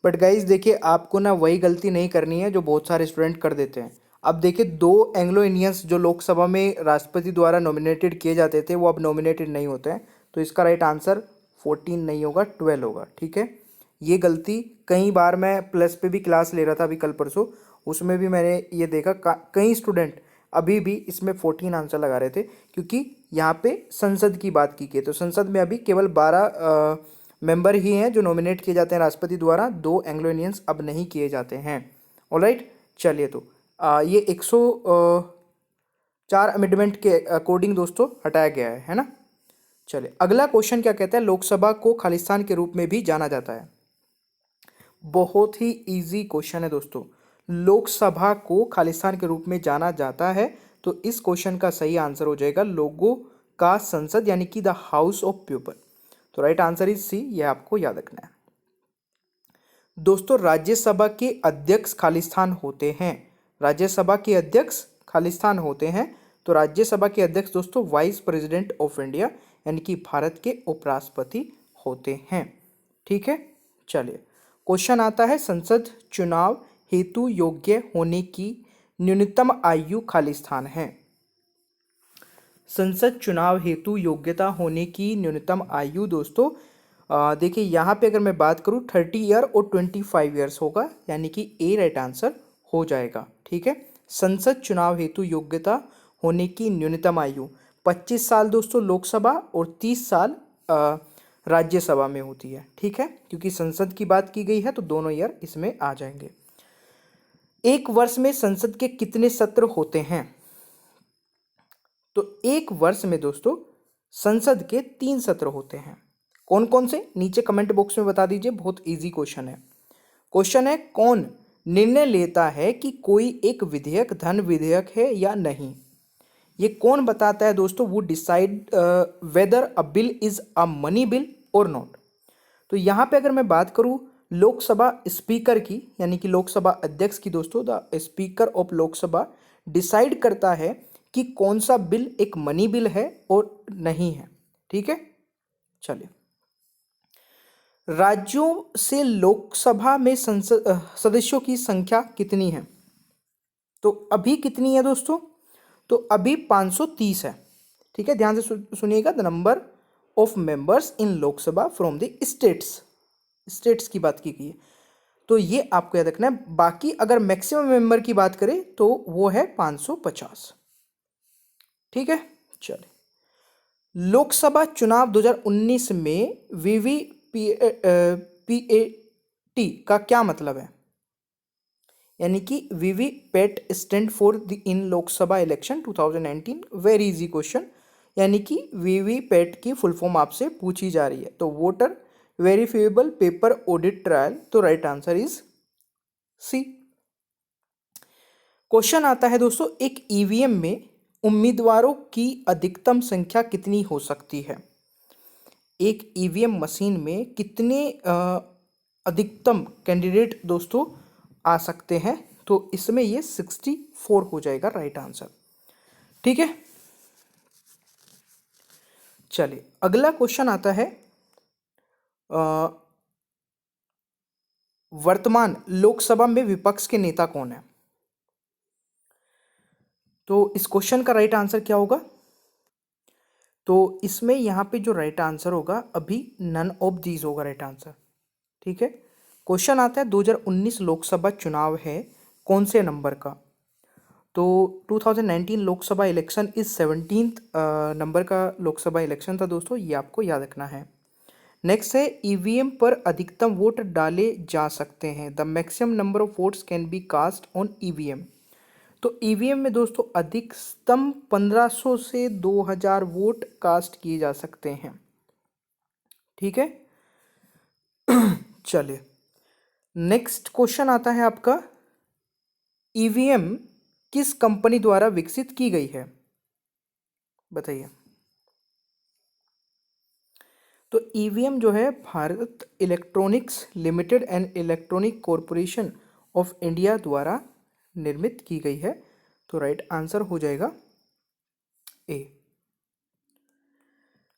बट गाइज देखिए, आपको ना वही गलती नहीं करनी है जो बहुत सारे स्टूडेंट कर देते हैं। अब देखिए, 2 एंग्लो इंडियंस जो लोकसभा में राष्ट्रपति द्वारा नॉमिनेटेड किए जाते थे वो अब नॉमिनेटेड नहीं होते हैं। तो इसका राइट आंसर 14 नहीं होगा, 12 होगा। ठीक है, ये गलती कई बार मैं प्लस पे भी क्लास ले रहा था अभी कल परसों, उसमें भी मैंने ये देखा कई स्टूडेंट अभी भी इसमें 14 आंसर लगा रहे थे, क्योंकि यहाँ पे संसद की बात की गई। तो संसद में अभी केवल 12 मेंबर ही हैं जो नॉमिनेट किए जाते हैं राष्ट्रपति द्वारा, 2 एंग्लो इंडियंस अब नहीं किए जाते हैं। ऑलराइट, चलिए तो ये 104 अमेंडमेंट के अकॉर्डिंग दोस्तों हटाया गया है ना। चलिए अगला क्वेश्चन क्या कहता है? लोकसभा को खालिस्तान के रूप में भी जाना जाता है। बहुत ही इजी क्वेश्चन है दोस्तों, लोकसभा को खालिस्तान के रूप में जाना जाता है। तो इस क्वेश्चन का सही आंसर हो जाएगा लोगों का संसद यानी कि द हाउस ऑफ पीपल। तो राइट आंसर इज सी, यह आपको याद रखना है। दोस्तों राज्यसभा के अध्यक्ष खालिस्तान होते हैं, राज्यसभा के अध्यक्ष खालिस्तान होते हैं। तो राज्यसभा के अध्यक्ष दोस्तों वाइस प्रेसिडेंट ऑफ इंडिया यानी कि भारत के उपराष्ट्रपति होते हैं। ठीक है, चलिए क्वेश्चन आता है, संसद चुनाव हेतु योग्य होने की न्यूनतम आयु खालिस्तान है। संसद चुनाव हेतु योग्यता होने की न्यूनतम आयु दोस्तों देखिए, यहाँ पे अगर मैं बात करूँ 30 ईयर और 25 ईयर्स होगा, यानी कि ए राइट आंसर हो जाएगा। ठीक है, संसद चुनाव हेतु योग्यता होने की न्यूनतम आयु 25 साल दोस्तों लोकसभा और 30 साल राज्यसभा में होती है। ठीक है, क्योंकि संसद की बात की गई है तो दोनों ईयर इसमें आ जाएंगे। एक वर्ष में संसद के कितने सत्र होते हैं? तो एक वर्ष में दोस्तों संसद के 3 सत्र होते हैं। कौन कौन से? नीचे कमेंट बॉक्स में बता दीजिए, बहुत इजी क्वेश्चन है। क्वेश्चन है, कौन निर्णय लेता है कि कोई एक विधेयक धन विधेयक है या नहीं? ये कौन बताता है दोस्तों? वो decide whether a bill is a money bill और नॉट। तो यहाँ पे अगर मैं बात करूँ लोकसभा स्पीकर की, यानी कि लोकसभा अध्यक्ष की दोस्तों, the speaker of Lok Sabha decide करता है कि कौन सा बिल एक मनी बिल है और नहीं है। ठीक है, चलिए। राज्यों से लोकसभा में संसद सदस्यों की संख्या कितनी है? तो अभी कितनी है दोस्तों? तो अभी 530 है। ठीक है, ध्यान से सुनिएगा। The number of members in Lok Sabha from the states, states की बात की गई है, तो ये आपको याद रखना है। बाकी अगर मैक्सिमम मेंबर की बात करें तो वो है 550। ठीक है, चलिए। लोकसभा चुनाव 2019 में वीवीपीएटी का क्या मतलब है? यानी कि VVPAT stand for the in Lok Sabha election 2019। Very easy question. यानी कि वीवीपैट की फुल फॉर्म आपसे पूछी जा रही है, तो voter verifiable paper audit trail. तो right answer is C. Question आता है दोस्तों, एक ईवीएम में उम्मीदवारों की अधिकतम संख्या कितनी हो सकती है? एक ईवीएम मशीन में कितने अधिकतम कैंडिडेट दोस्तों आ सकते हैं? तो इसमें ये 64 हो जाएगा राइट आंसर। ठीक है, चलिए अगला क्वेश्चन आता है, वर्तमान लोकसभा में विपक्ष के नेता कौन है? तो इस क्वेश्चन का राइट आंसर क्या होगा? तो इसमें यहाँ पे जो राइट आंसर होगा, अभी नन ऑफ दीज होगा राइट आंसर। ठीक है, क्वेश्चन आता है 2019 लोकसभा चुनाव है कौन से नंबर का? तो 2019 Lok Sabha election is 17th number का लोकसभा इलेक्शन था दोस्तों, ये आपको याद रखना है। नेक्स्ट है, ईवीएम पर अधिकतम वोट डाले जा सकते हैं। The maximum number of votes can be cast on EVM. तो ईवीएम में दोस्तों अधिकतम 1500 से 2000 वोट कास्ट किए जा सकते हैं। ठीक है, चलिए नेक्स्ट क्वेश्चन आता है आपका, ईवीएम किस कंपनी द्वारा विकसित की गई है? बताइए। तो ईवीएम जो है Bharat electronics limited and electronic corporation of India द्वारा निर्मित की गई है। तो राइट आंसर हो जाएगा ए।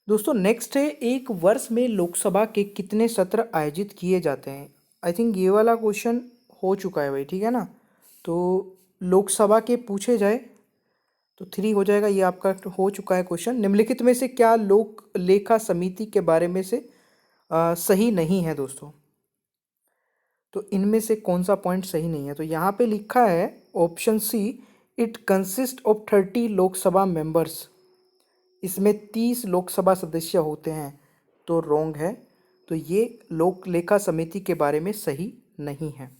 दोस्तों नेक्स्ट है, एक वर्ष में लोकसभा के कितने सत्र आयोजित किए जाते हैं? आई थिंक ये वाला क्वेश्चन हो चुका है भाई, ठीक है ना। तो लोकसभा के पूछे जाए तो 3 हो जाएगा, ये आपका हो चुका है क्वेश्चन। निम्नलिखित में से क्या लोक लेखा समिति के बारे में से सही नहीं है दोस्तों? तो इनमें से कौन सा पॉइंट सही नहीं है? तो यहाँ पे लिखा है option C, it consist of 30 Lok Sabha members. इसमें 30 लोकसभा सदस्य होते हैं, तो रॉन्ग है। तो ये लोक लेखा समिति के बारे में सही नहीं है।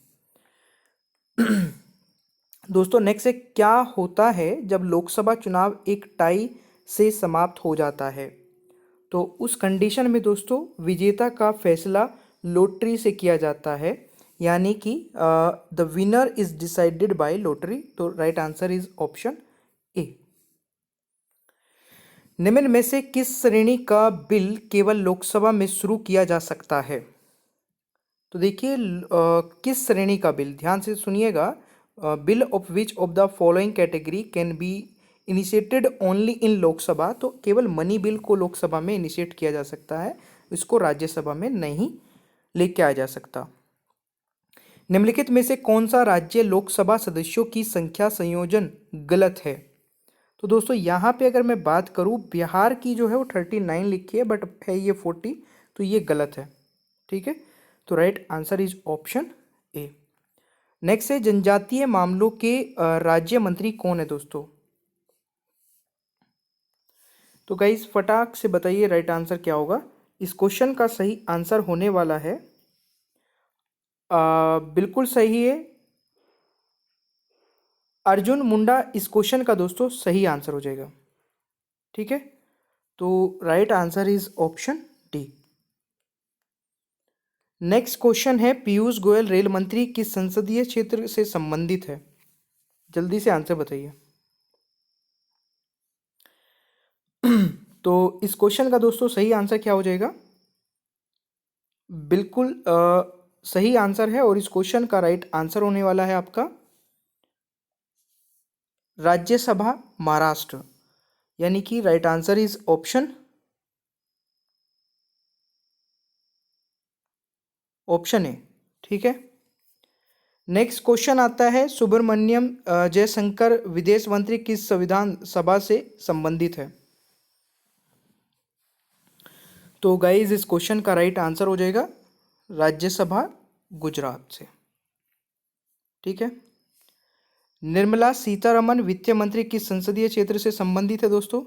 दोस्तों नेक्स्ट है, क्या होता है जब लोकसभा चुनाव एक टाई से समाप्त हो जाता है? तो उस कंडीशन में दोस्तों विजेता का फैसला लॉटरी से किया जाता है, यानी कि the winner is decided by lottery. तो right answer is option A. निम्न में से किस श्रेणी का बिल केवल लोकसभा में शुरू किया जा सकता है? तो देखिए किस श्रेणी का बिल, ध्यान से सुनिएगा। Bill of which of the following category can be initiated only in Lok Sabha. तो केवल मनी बिल को लोकसभा में इनिशिएट किया जा सकता है, इसको राज्यसभा में नहीं लेके आया जा सकता। निम्नलिखित में से कौन सा राज्य लोकसभा सदस्यों की संख्या संयोजन गलत है? तो दोस्तों यहाँ पे अगर मैं बात करूँ, बिहार की जो है वो 39 लिखी है, बट है ये 40, तो ये गलत है। ठीक है, तो right answer is option A. Next है, जनजातीय मामलों के राज्य मंत्री कौन है दोस्तों? तो गाइस फटाक से बताइए राइट आंसर क्या होगा। इस क्वेश्चन का सही आंसर होने वाला है, बिल्कुल सही है, अर्जुन मुंडा इस क्वेश्चन का दोस्तों सही आंसर हो जाएगा। ठीक है, तो right answer is option D. Next question है, पीयूष गोयल रेल मंत्री किस संसदीय क्षेत्र से संबंधित है? जल्दी से आंसर बताइए। तो इस क्वेश्चन का दोस्तों सही आंसर क्या हो जाएगा? बिल्कुल सही आंसर है, और इस क्वेश्चन का राइट आंसर होने वाला है आपका राज्यसभा महाराष्ट्र, यानी कि राइट आंसर इज ऑप्शन ए। ठीक है, नेक्स्ट क्वेश्चन आता है, सुब्रमण्यम जयशंकर विदेश मंत्री किस संविधान सभा से संबंधित है? तो गाइज इस क्वेश्चन का राइट आंसर हो जाएगा राज्यसभा गुजरात से। ठीक है, निर्मला सीतारमन वित्त मंत्री किस संसदीय क्षेत्र से संबंधित है दोस्तों?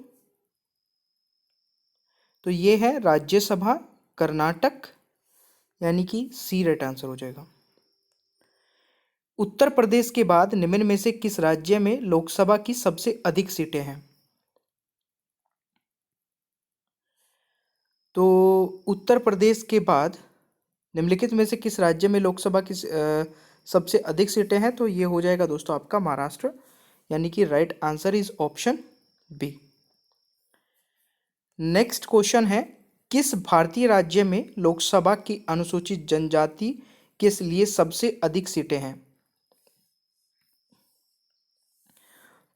तो ये है राज्यसभा कर्नाटक, यानी कि सी राइट आंसर हो जाएगा। उत्तर प्रदेश के बाद निम्न में से किस राज्य में लोकसभा की सबसे अधिक सीटें हैं? तो उत्तर प्रदेश के बाद निम्नलिखित में से किस राज्य में लोकसभा की सबसे अधिक सीटें हैं? तो ये हो जाएगा दोस्तों आपका महाराष्ट्र, यानी कि right answer is option B. Next question है, किस भारतीय राज्य में लोकसभा की अनुसूचित जनजाति के लिए सबसे अधिक सीटें हैं?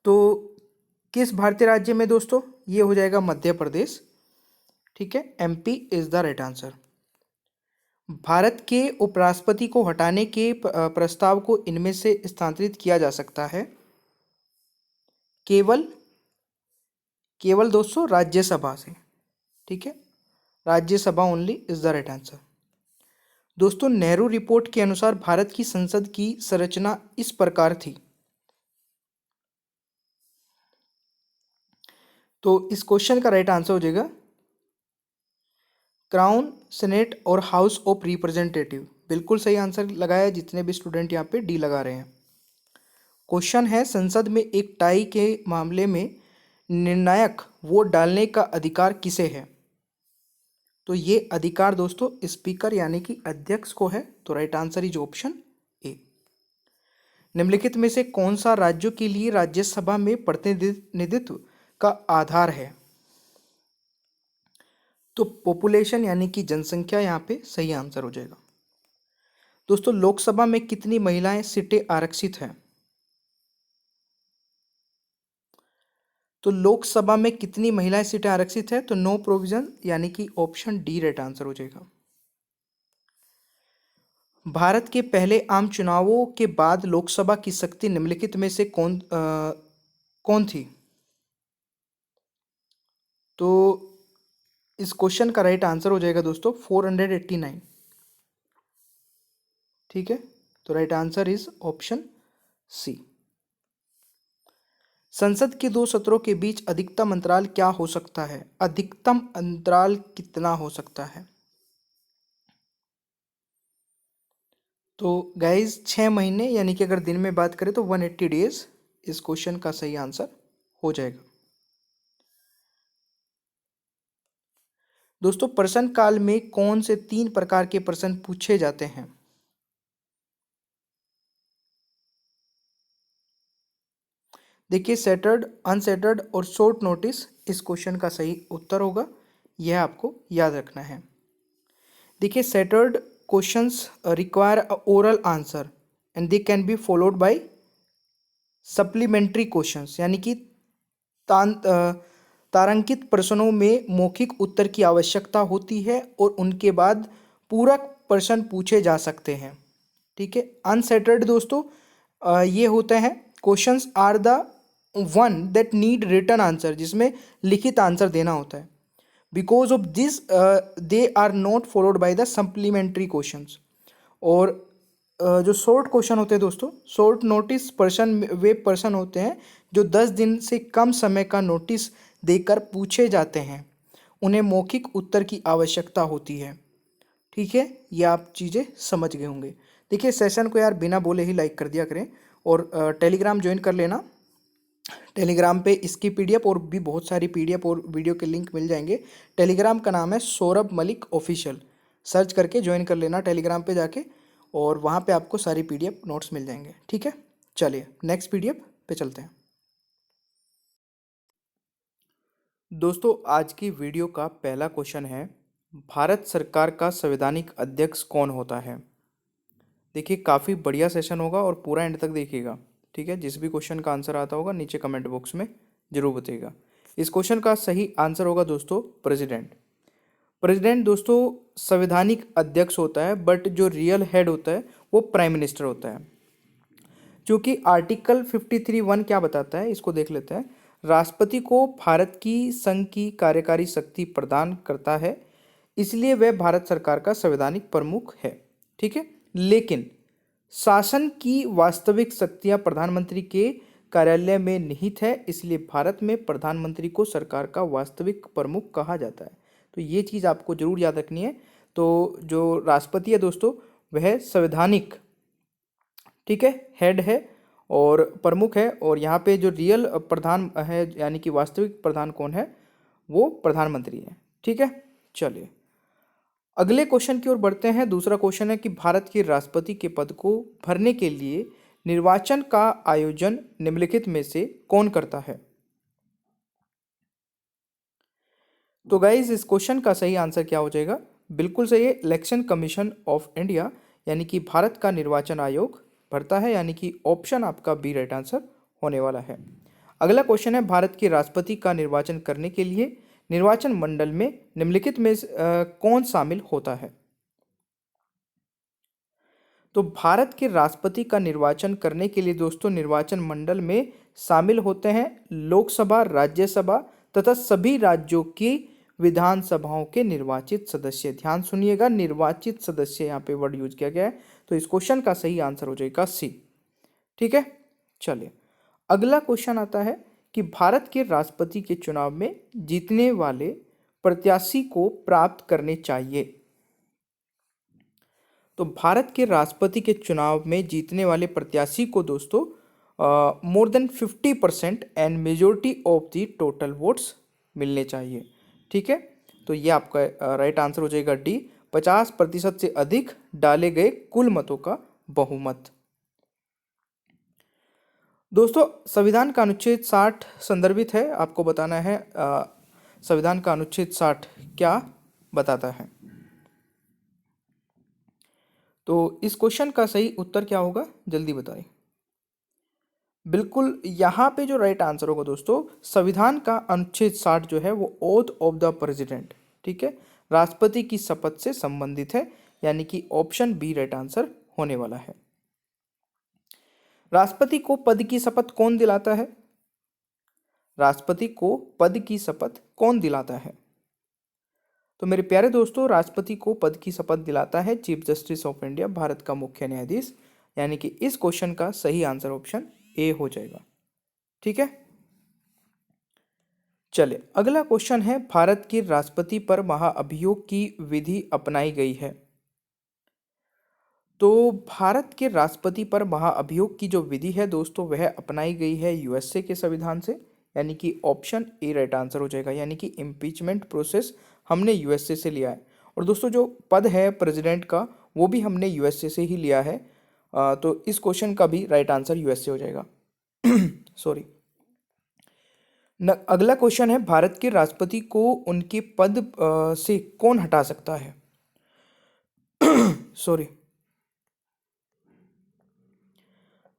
तो किस भारतीय राज्य में दोस्तों? ये हो जाएगा मध्य प्रदेश। ठीक है, MP is the right answer. Bharat के उपराष्ट्रपति को हटाने के प्रस्ताव को इनमें से स्थानांतरित किया जा सकता है? केवल केवल दोस्तों राज्यसभा से। ठीक है, Rajya Sabha only is the right answer. दोस्तों नेहरू रिपोर्ट के अनुसार भारत की संसद की संरचना इस प्रकार थी। तो इस क्वेश्चन का राइट आंसर हो जाएगा क्राउन, सेनेट और हाउस ऑफ रिप्रेजेंटेटिव। बिल्कुल सही आंसर लगाया जितने भी स्टूडेंट यहाँ पे डी लगा रहे हैं। क्वेश्चन है, संसद में एक टाई के मामले में निर्णायक वोट डालने का अधिकार किसे है? तो ये अधिकार दोस्तों स्पीकर यानी कि अध्यक्ष को है। तो राइट आंसर इज ऑप्शन ए। निम्नलिखित में से कौन सा राज्यों के लिए राज्यसभा में प्रतिनिधित्व का आधार है? तो पॉपुलेशन यानी कि जनसंख्या यहाँ पे सही आंसर हो जाएगा। दोस्तों लोकसभा में कितनी महिलाएं सीटें आरक्षित हैं? तो लोकसभा में कितनी महिलाएं सीटें आरक्षित है? तो नो प्रोविजन, यानी कि ऑप्शन डी राइट आंसर हो जाएगा। भारत के पहले आम चुनावों के बाद लोकसभा की शक्ति निम्नलिखित में से कौन थी? तो इस क्वेश्चन का राइट आंसर हो जाएगा दोस्तों 489। ठीक है, तो right answer is option C. संसद के दो सत्रों के बीच अधिकतम अंतराल क्या हो सकता है? अधिकतम अंतराल कितना हो सकता है? तो गाइज 6 महीने, यानी कि अगर दिन में बात करें तो 180 डेज इस क्वेश्चन का सही आंसर हो जाएगा। दोस्तों प्रश्न काल में कौन से 3 प्रकार के प्रश्न पूछे जाते हैं? देखिए सेटर्ड, अनसेटर्ड और शॉर्ट नोटिस इस क्वेश्चन का सही उत्तर होगा, यह आपको याद रखना है। देखिए centred questions require a oral answer and they can be followed by supplementary questions, यानी कि तारांकित प्रश्नों में मौखिक उत्तर की आवश्यकता होती है और उनके बाद पूरक प्रश्न पूछे जा सकते हैं। ठीक है, अनसेटर्ड दोस्तों ये होते हैं questions are the one that need written answer, जिसमें लिखित आंसर देना होता है। Because of this they are not followed by the supplementary questions. और जो शॉर्ट क्वेश्चन होते हैं दोस्तों, शॉर्ट नोटिस पर्सन वे पर्सन होते हैं जो 10 दिन से कम समय का नोटिस देकर पूछे जाते हैं, उन्हें मौखिक उत्तर की आवश्यकता होती है। ठीक है, ये आप चीज़ें समझ गए होंगे। देखिए सेशन को यार बिना बोले ही लाइक कर दिया करें, और टेलीग्राम ज्वाइन कर लेना। टेलीग्राम पे इसकी पीडीएफ और भी बहुत सारी पीडीएफ और वीडियो के लिंक मिल जाएंगे। टेलीग्राम का नाम है सौरभ मलिक ऑफिशियल, सर्च करके ज्वाइन कर लेना टेलीग्राम पे जाके, और वहाँ पे आपको सारी पीडीएफ नोट्स मिल जाएंगे। ठीक है, चलिए नेक्स्ट पीडीएफ पे चलते हैं। दोस्तों आज की वीडियो का पहला क्वेश्चन है, भारत सरकार का संवैधानिक अध्यक्ष कौन होता है। देखिए काफ़ी बढ़िया सेशन होगा और पूरा एंड तक देखिएगा। ठीक है, जिस भी क्वेश्चन का आंसर आता होगा नीचे कमेंट बॉक्स में जरूर बताइएगा। इस क्वेश्चन का सही आंसर होगा दोस्तों प्रेसिडेंट। प्रेसिडेंट दोस्तों संवैधानिक अध्यक्ष होता है, बट जो रियल हेड होता है वो प्राइम मिनिस्टर होता है। क्योंकि आर्टिकल 53(1) क्या बताता है, इसको देख लेते हैं। राष्ट्रपति को भारत की संघ की कार्यकारी शक्ति प्रदान करता है, इसलिए वह भारत सरकार का संवैधानिक प्रमुख है। ठीक है, लेकिन शासन की वास्तविक शक्तियां प्रधानमंत्री के कार्यालय में निहित है, इसलिए भारत में प्रधानमंत्री को सरकार का वास्तविक प्रमुख कहा जाता है। तो ये चीज़ आपको जरूर याद रखनी है। तो जो राष्ट्रपति है दोस्तों वह संवैधानिक, ठीक है, हेड है और प्रमुख है। और यहाँ पे जो रियल प्रधान है यानी कि वास्तविक प्रधान कौन है, वो प्रधानमंत्री है। ठीक है, चलिए अगले क्वेश्चन की ओर बढ़ते हैं। दूसरा क्वेश्चन है कि भारत के राष्ट्रपति के पद को भरने के लिए निर्वाचन का आयोजन निम्नलिखित में से कौन करता है। तो गाइज इस क्वेश्चन का सही आंसर क्या हो जाएगा, बिल्कुल सही है, इलेक्शन कमीशन ऑफ इंडिया यानी कि भारत का निर्वाचन आयोग भरता है, यानी कि ऑप्शन आपका बी राइट आंसर होने वाला है। अगला क्वेश्चन है, भारत के राष्ट्रपति का निर्वाचन करने के लिए निर्वाचन मंडल में निम्नलिखित में कौन शामिल होता है। तो भारत के राष्ट्रपति का निर्वाचन करने के लिए दोस्तों निर्वाचन मंडल में शामिल होते हैं लोकसभा, राज्यसभा तथा सभी राज्यों की विधानसभाओं के निर्वाचित सदस्य। ध्यान सुनिएगा, निर्वाचित सदस्य यहाँ पे वर्ड यूज किया गया है। तो इस क्वेश्चन का सही आंसर हो जाएगा सी। ठीक है, चलिए अगला क्वेश्चन आता है कि भारत के राष्ट्रपति के चुनाव में जीतने वाले प्रत्याशी को प्राप्त करने चाहिए। तो भारत के राष्ट्रपति के चुनाव में जीतने वाले प्रत्याशी को दोस्तों more than 50% and majority of the total votes मिलने चाहिए। ठीक है, तो ये आपका राइट आंसर हो जाएगा डी, 50% से अधिक डाले गए कुल मतों का बहुमत। दोस्तों संविधान का अनुच्छेद 60 संदर्भित है, आपको बताना है संविधान का अनुच्छेद 60 क्या बताता है। तो इस क्वेश्चन का सही उत्तर क्या होगा, जल्दी बताएं। बिल्कुल यहाँ पे जो राइट आंसर होगा दोस्तों, संविधान का अनुच्छेद 60 जो है वो ओथ ऑफ द प्रेसिडेंट, ठीक है, राष्ट्रपति की शपथ से संबंधित है, यानी कि ऑप्शन बी राइट आंसर होने वाला है। राष्ट्रपति को पद की शपथ कौन दिलाता है। राष्ट्रपति को पद की शपथ कौन दिलाता है। तो मेरे प्यारे दोस्तों राष्ट्रपति को पद की शपथ दिलाता है chief justice of India, Bharat का मुख्य न्यायाधीश, यानी कि इस क्वेश्चन का सही आंसर ऑप्शन ए हो जाएगा। ठीक है, चलिए अगला क्वेश्चन है, भारत के राष्ट्रपति पर महाअभियोग की विधि अपनाई गई है। तो भारत के राष्ट्रपति पर महाअभियोग की जो विधि है दोस्तों वह अपनाई गई है यूएसए के संविधान से, यानी कि ऑप्शन ए राइट आंसर हो जाएगा, यानी कि इम्पीचमेंट प्रोसेस हमने यूएसए से लिया है। और दोस्तों जो पद है प्रेसिडेंट का वो भी हमने यूएसए से ही लिया है। तो इस क्वेश्चन का भी राइट आंसर यूएसए हो जाएगा। सॉरी। अगला क्वेश्चन है, भारत के राष्ट्रपति को उनके पद से कौन हटा सकता है। सॉरी।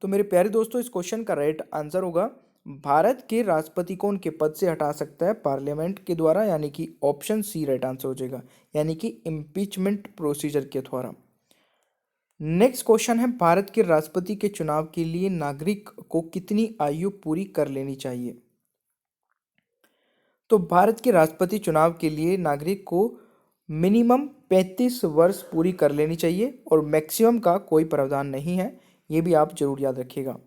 तो मेरे प्यारे दोस्तों इस क्वेश्चन का राइट आंसर होगा, भारत के राष्ट्रपति को उनके पद से हटा सकता है पार्लियामेंट के द्वारा, यानी कि ऑप्शन सी राइट आंसर हो जाएगा, यानी कि इम्पीचमेंट प्रोसीजर के द्वारा। नेक्स्ट क्वेश्चन है, भारत के राष्ट्रपति के चुनाव के लिए नागरिक को कितनी आयु पूरी कर लेनी चाहिए। तो भारत के राष्ट्रपति चुनाव के लिए नागरिक को मिनिमम 35 वर्ष पूरी कर लेनी चाहिए और मैक्सिमम का कोई प्रावधान नहीं है, ये भी आप जरूर याद रखिएगा।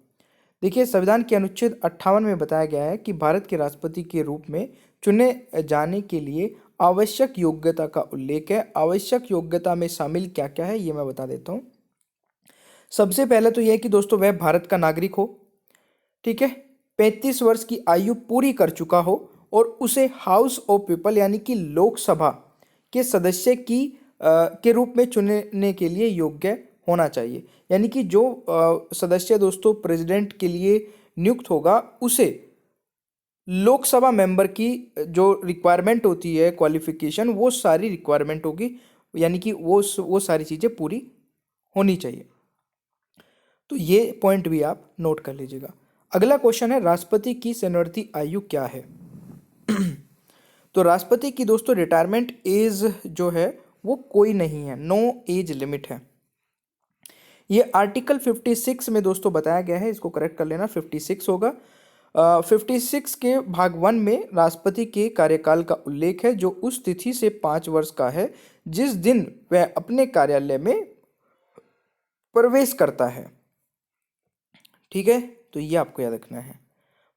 देखिए संविधान के अनुच्छेद 58 में बताया गया है कि भारत के राष्ट्रपति के रूप में चुने जाने के लिए आवश्यक योग्यता का उल्लेख है। आवश्यक योग्यता में शामिल क्या क्या है ये मैं बता देता हूँ। सबसे पहले तो यह है कि दोस्तों वह भारत का नागरिक हो, ठीक है, 35 वर्ष की आयु पूरी कर चुका हो और उसे हाउस ऑफ पीपल यानी कि लोकसभा के सदस्य की के रूप में चुनने के लिए योग्य होना चाहिए। यानी कि जो सदस्य दोस्तों प्रेसिडेंट के लिए नियुक्त होगा उसे लोकसभा मेंबर की जो रिक्वायरमेंट होती है, क्वालिफिकेशन, वो सारी रिक्वायरमेंट होगी, यानी कि वो सारी चीज़ें पूरी होनी चाहिए। तो ये पॉइंट भी आप नोट कर लीजिएगा। अगला क्वेश्चन है, राष्ट्रपति की सेवानिवृत्ति आयु क्या है? तो राष्ट्रपति की दोस्तों रिटायरमेंट एज जो है वो कोई नहीं है, नो एज लिमिट है। ये आर्टिकल 56 में दोस्तों बताया गया है, इसको करेक्ट कर लेना, 56 होगा। 56 के भाग 1 में राष्ट्रपति के कार्यकाल का उल्लेख है जो उस तिथि से 5 वर्ष का है जिस दिन वह अपने कार्यालय में प्रवेश करता है। ठीक है, तो ये आपको याद रखना है।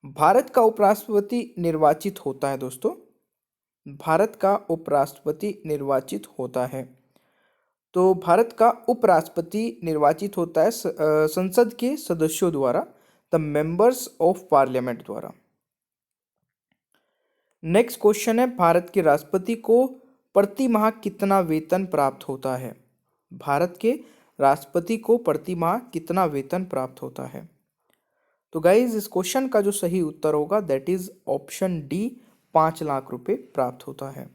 भारत का उपराष्ट्रपति निर्वाचित होता है दोस्तों, भारत का उपराष्ट्रपति निर्वाचित होता है। तो भारत का उपराष्ट्रपति निर्वाचित होता है संसद के सदस्यों द्वारा, द मेंबर्स ऑफ पार्लियामेंट द्वारा। नेक्स्ट क्वेश्चन है, भारत के राष्ट्रपति को प्रति माह कितना वेतन प्राप्त होता है? भारत के राष्ट्रपति को प्रति माह कितना वेतन प्राप्त होता है? तो गाइज इस क्वेश्चन का जो सही उत्तर होगा that is option D, 5 lakh रुपए प्राप्त होता है।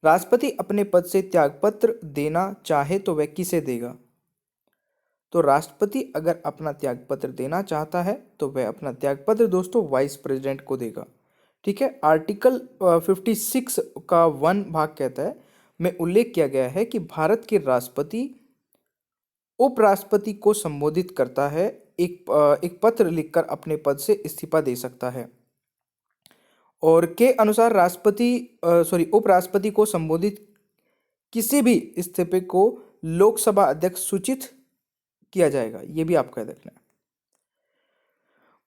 राष्ट्रपति अपने पद से त्यागपत्र देना चाहे तो वह किसे देगा? तो राष्ट्रपति अगर अपना त्यागपत्र देना चाहता है तो वह अपना त्यागपत्र दोस्तों वाइस प्रेसिडेंट को देगा। ठीक है, आर्टिकल 56 का 1 भाग कहता है, में उल्लेख किया गया है कि भारत के राष्ट्रपति उपराष्ट्रपति को संबोधित करता है, एक पत्र लिखकर अपने पद से इस्तीफा दे सकता है। और के अनुसार उपराष्ट्रपति को संबोधित किसी भी इस्तीफे को लोकसभा अध्यक्ष सूचित किया जाएगा, ये भी आपको याद रखना है।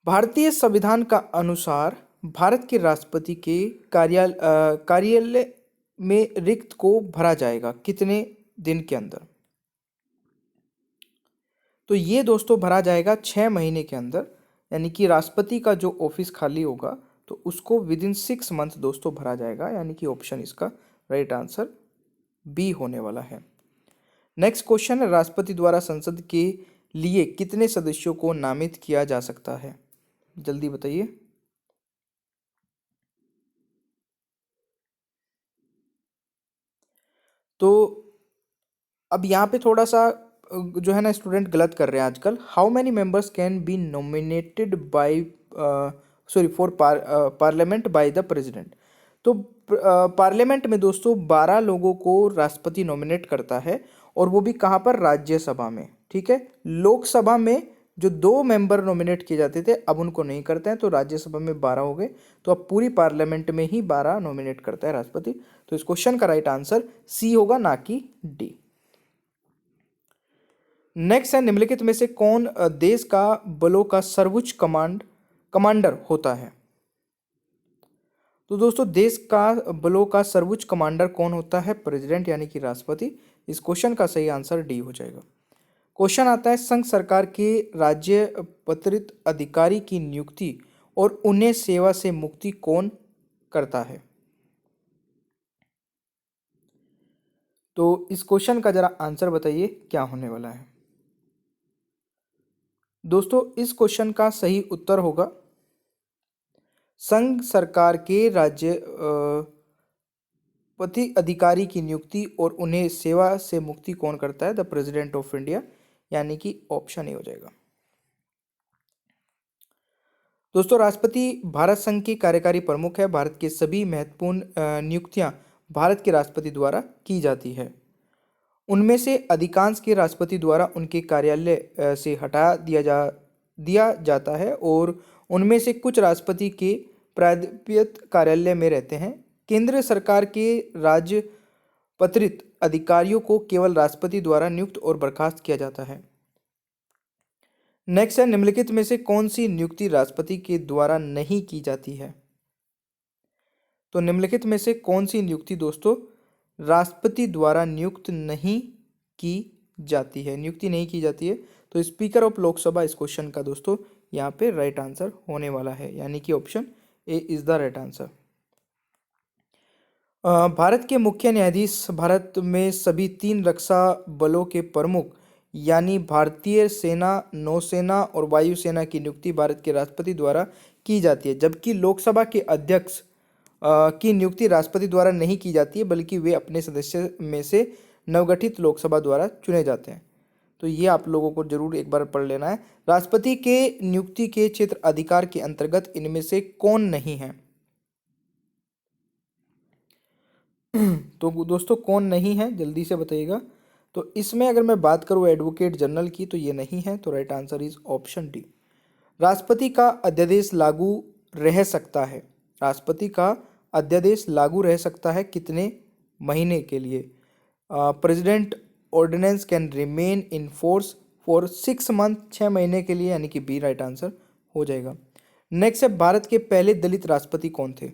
भारतीय संविधान का अनुसार भारत के राष्ट्रपति के कार्यालय में रिक्त को भरा जाएगा कितने दिन के अंदर? तो ये दोस्तों भरा जाएगा 6 महीने के अंदर, यानी कि राष्ट्रपति का जो ऑफिस खाली होगा तो उसको विद इन 6 मंथ दोस्तों भरा जाएगा, यानी कि ऑप्शन इसका राइट आंसर बी होने वाला है। नेक्स्ट क्वेश्चन है, राष्ट्रपति द्वारा संसद के लिए कितने सदस्यों को नामित किया जा सकता है? जल्दी बताइए। तो अब यहाँ पे थोड़ा सा जो है ना स्टूडेंट गलत कर रहे हैं आजकल। How many members can be nominated by for parliament by the president? तो पार्लियामेंट में दोस्तों 12 लोगों को राष्ट्रपति नॉमिनेट करता है, और वो भी कहाँ पर? राज्यसभा में। ठीक है, लोकसभा में जो 2 मेंबर नॉमिनेट किए जाते थे अब उनको नहीं करते हैं, तो राज्यसभा में 12 हो गए, तो अब पूरी पार्लियामेंट में ही 12 नॉमिनेट करता है राष्ट्रपति। तो इस क्वेश्चन का राइट आंसर सी होगा, ना कि डी। नेक्स्ट है, निम्नलिखित में से कौन देश का बलों का सर्वोच्च कमांडर होता है? तो दोस्तों देश का बलों का सर्वोच्च कमांडर कौन होता है? प्रेसिडेंट, यानी कि राष्ट्रपति। इस क्वेश्चन का सही आंसर डी हो जाएगा। क्वेश्चन आता है, संघ सरकार के राज्य पत्रित अधिकारी की नियुक्ति और उन्हें सेवा से मुक्ति कौन करता है? तो इस क्वेश्चन का जरा आंसर बताइए क्या होने वाला है। दोस्तों इस क्वेश्चन का सही उत्तर होगा, संघ सरकार के राज्य पति अधिकारी की नियुक्ति और उन्हें सेवा से मुक्ति कौन करता है? द प्रेसिडेंट ऑफ इंडिया, यानी कि ऑप्शन ए हो जाएगा। दोस्तों राष्ट्रपति भारत संघ के कार्यकारी प्रमुख है। भारत के सभी महत्वपूर्ण नियुक्तियां भारत के राष्ट्रपति द्वारा की जाती है। उनमें से अधिकांश के राष्ट्रपति द्वारा उनके कार्यालय से हटा दिया जाता है, और उनमें से कुछ राष्ट्रपति के प्राधिकृत कार्यालय में रहते हैं। केंद्र सरकार के राजपत्रित अधिकारियों को केवल राष्ट्रपति द्वारा नियुक्त और बर्खास्त किया जाता है। नेक्स्ट है, निम्नलिखित में से कौन सी नियुक्ति राष्ट्रपति के द्वारा नहीं की जाती है? तो निम्नलिखित में से कौन सी नियुक्ति दोस्तों राष्ट्रपति द्वारा नियुक्ति नहीं की जाती है? तो स्पीकर ऑफ लोकसभा इस क्वेश्चन का दोस्तों यहाँ पे राइट आंसर होने वाला है, यानी कि option A is the right answer. Bharat के मुख्य न्यायाधीश भारत में सभी 3 रक्षा बलों के प्रमुख यानी भारतीय सेना, नौसेना और वायुसेना की नियुक्ति भारत के राष्ट्रपति द्वारा की जाती है, जबकि लोकसभा के अध्यक्ष की नियुक्ति राष्ट्रपति द्वारा नहीं की जाती है, बल्कि वे अपने सदस्य में से नवगठित लोकसभा द्वारा चुने जाते हैं। तो ये आप लोगों को जरूर एक बार पढ़ लेना है। राष्ट्रपति के नियुक्ति के क्षेत्र अधिकार के अंतर्गत इनमें से कौन नहीं है? तो दोस्तों कौन नहीं है, जल्दी से बताइएगा। तो इसमें अगर मैं बात करूँ एडवोकेट जनरल की, तो ये नहीं है, तो right answer is option D. राष्ट्रपति का अध्यादेश लागू रह सकता है, राष्ट्रपति का अध्यादेश लागू रह सकता है कितने महीने के लिए? President ordinance can remain in force for 6 month, 6 महीने के लिए, यानी कि बी राइट आंसर हो जाएगा। नेक्स्ट है, भारत के पहले दलित राष्ट्रपति कौन थे?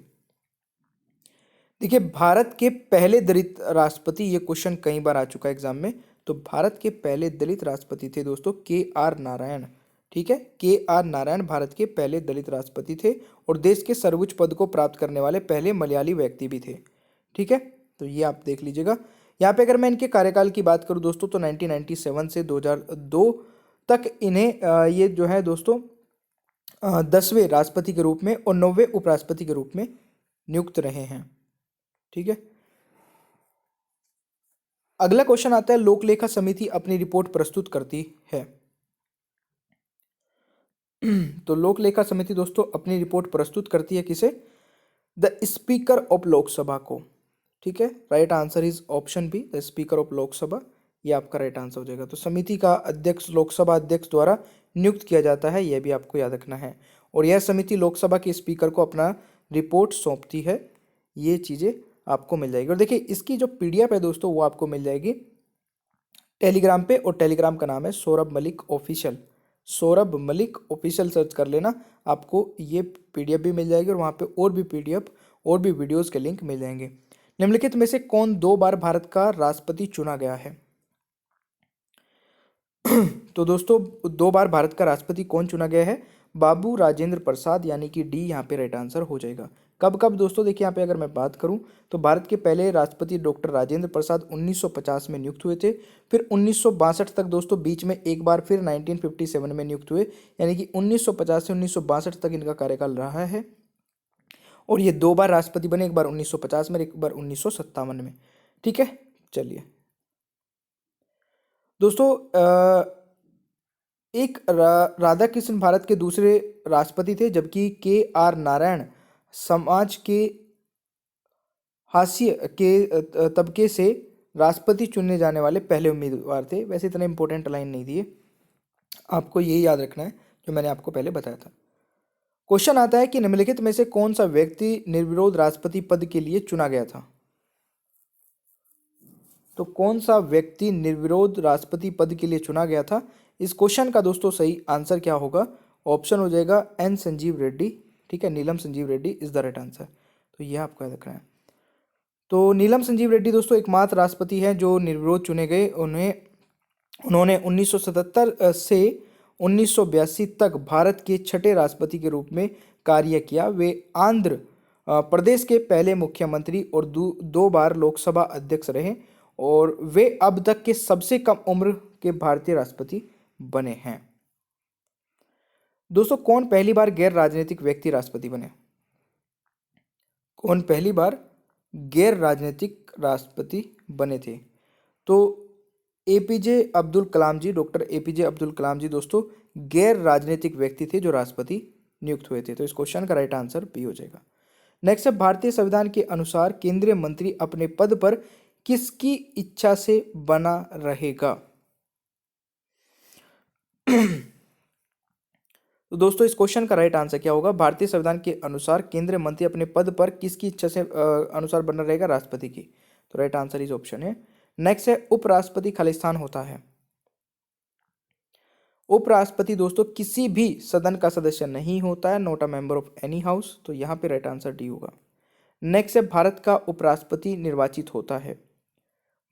देखिए, भारत के पहले दलित राष्ट्रपति, ये क्वेश्चन कई बार आ चुका है एग्जाम में। तो भारत के पहले दलित राष्ट्रपति थे दोस्तों के आर नारायण। ठीक है, के आर नारायण भारत के पहले दलित राष्ट्रपति थे और देश के सर्वोच्च पद को प्राप्त करने वाले पहले मलयाली व्यक्ति भी थे। ठीक है, तो ये आप देख लीजिएगा। यहाँ पे अगर मैं इनके कार्यकाल की बात करूँ दोस्तों, तो 1997 से 2002 तक इन्हें ये जो है दोस्तों 10वें राष्ट्रपति के रूप में और 9वें उपराष्ट्रपति के रूप में नियुक्त रहे हैं। ठीक है, अगला क्वेश्चन आता है, लोक लेखा समिति अपनी रिपोर्ट प्रस्तुत करती है। तो लोक लेखा समिति दोस्तों अपनी रिपोर्ट प्रस्तुत करती है किसे? द स्पीकर ऑफ लोकसभा को। ठीक है, right answer is option B, the speaker of Lok Sabha, ये आपका राइट आंसर हो जाएगा। तो समिति का अध्यक्ष लोकसभा अध्यक्ष द्वारा नियुक्त किया जाता है, यह भी आपको याद रखना है। और यह समिति लोकसभा के स्पीकर को अपना रिपोर्ट सौंपती है, ये चीज़ें आपको मिल जाएगी। और देखिए, इसकी जो पीडीएफ है दोस्तों वो आपको मिल जाएगी टेलीग्राम पे, और टेलीग्राम का नाम है Saurabh Malik official. Saurabh Malik official search कर लेना, आपको ये पीडीएफ भी मिल जाएगी और वहाँ पे और भी पीडीएफ और भी वीडियोस के लिंक मिल जाएंगे। निम्नलिखित में से कौन 2 बार भारत का राष्ट्रपति चुना गया है? तो दोस्तों 2 बार भारत का राष्ट्रपति कौन चुना गया है? बाबू राजेंद्र प्रसाद, यानी कि डी यहाँ पे राइट आंसर हो जाएगा। कब कब दोस्तों? देखिए, यहाँ पे अगर मैं बात करूँ तो भारत के पहले राष्ट्रपति डॉक्टर राजेंद्र प्रसाद 1950 में नियुक्त हुए थे। फिर 1962 तक दोस्तों बीच में एक बार फिर 1957 में नियुक्त हुए, यानी कि 1950 से 1962 तक इनका कार्यकाल रहा है। और ये 2 बार राष्ट्रपति बने, एक बार 1950 में, एक बार 1957 में। ठीक है, चलिए दोस्तों, एक राधा कृष्ण भारत के दूसरे राष्ट्रपति थे, जबकि के आर नारायण समाज के हाशिए के तबके से राष्ट्रपति चुने जाने वाले पहले उम्मीदवार थे। वैसे इतना इंपॉर्टेंट लाइन नहीं दिए, आपको यही याद रखना है जो मैंने आपको पहले बताया था। क्वेश्चन आता है कि निम्नलिखित में से कौन सा व्यक्ति निर्विरोध राष्ट्रपति पद के लिए चुना गया था? तो कौन सा व्यक्ति निर्विरोध राष्ट्रपति पद के लिए चुना गया था? इस क्वेश्चन का दोस्तों सही आंसर क्या होगा? ऑप्शन हो जाएगा एन संजीव रेड्डी। ठीक है, Neelam Sanjeev Reddy is the right answer. तो यह आपको याद रखना है। तो नीलम संजीव रेड्डी दोस्तों एकमात्र राष्ट्रपति हैं जो निर्विरोध चुने गए। उन्होंने 1977 से 1982 तक भारत के छठे राष्ट्रपति के रूप में कार्य किया। वे आंध्र प्रदेश के पहले मुख्यमंत्री और 2 बार लोकसभा अध्यक्ष रहे और वे अब तक के सबसे कम उम्र के भारतीय राष्ट्रपति बने हैं। दोस्तों कौन पहली बार गैर राजनीतिक व्यक्ति राष्ट्रपति बने? कौन पहली बार गैर राजनीतिक राष्ट्रपति बने थे? तो एपीजे अब्दुल कलाम जी, डॉक्टर एपीजे अब्दुल कलाम जी दोस्तों गैर राजनीतिक व्यक्ति थे जो राष्ट्रपति नियुक्त हुए थे। तो इस क्वेश्चन का राइट आंसर बी हो जाएगा। नेक्स्ट है, भारतीय संविधान के अनुसार केंद्रीय मंत्री अपने पद पर किसकी इच्छा से बना रहेगा? तो दोस्तों इस क्वेश्चन का राइट आंसर क्या होगा? भारतीय संविधान के अनुसार केंद्रीय मंत्री अपने पद पर किसकी इच्छा से अनुसार बना रहेगा? राष्ट्रपति की। तो राइट आंसर इस ऑप्शन है। नेक्स्ट है, उपराष्ट्रपति खालिस्तान होता है। उपराष्ट्रपति दोस्तों किसी भी सदन का सदस्य नहीं होता है, not a member of any house. तो यहाँ पे राइट आंसर डी होगा। नेक्स्ट है, भारत का उपराष्ट्रपति निर्वाचित होता है।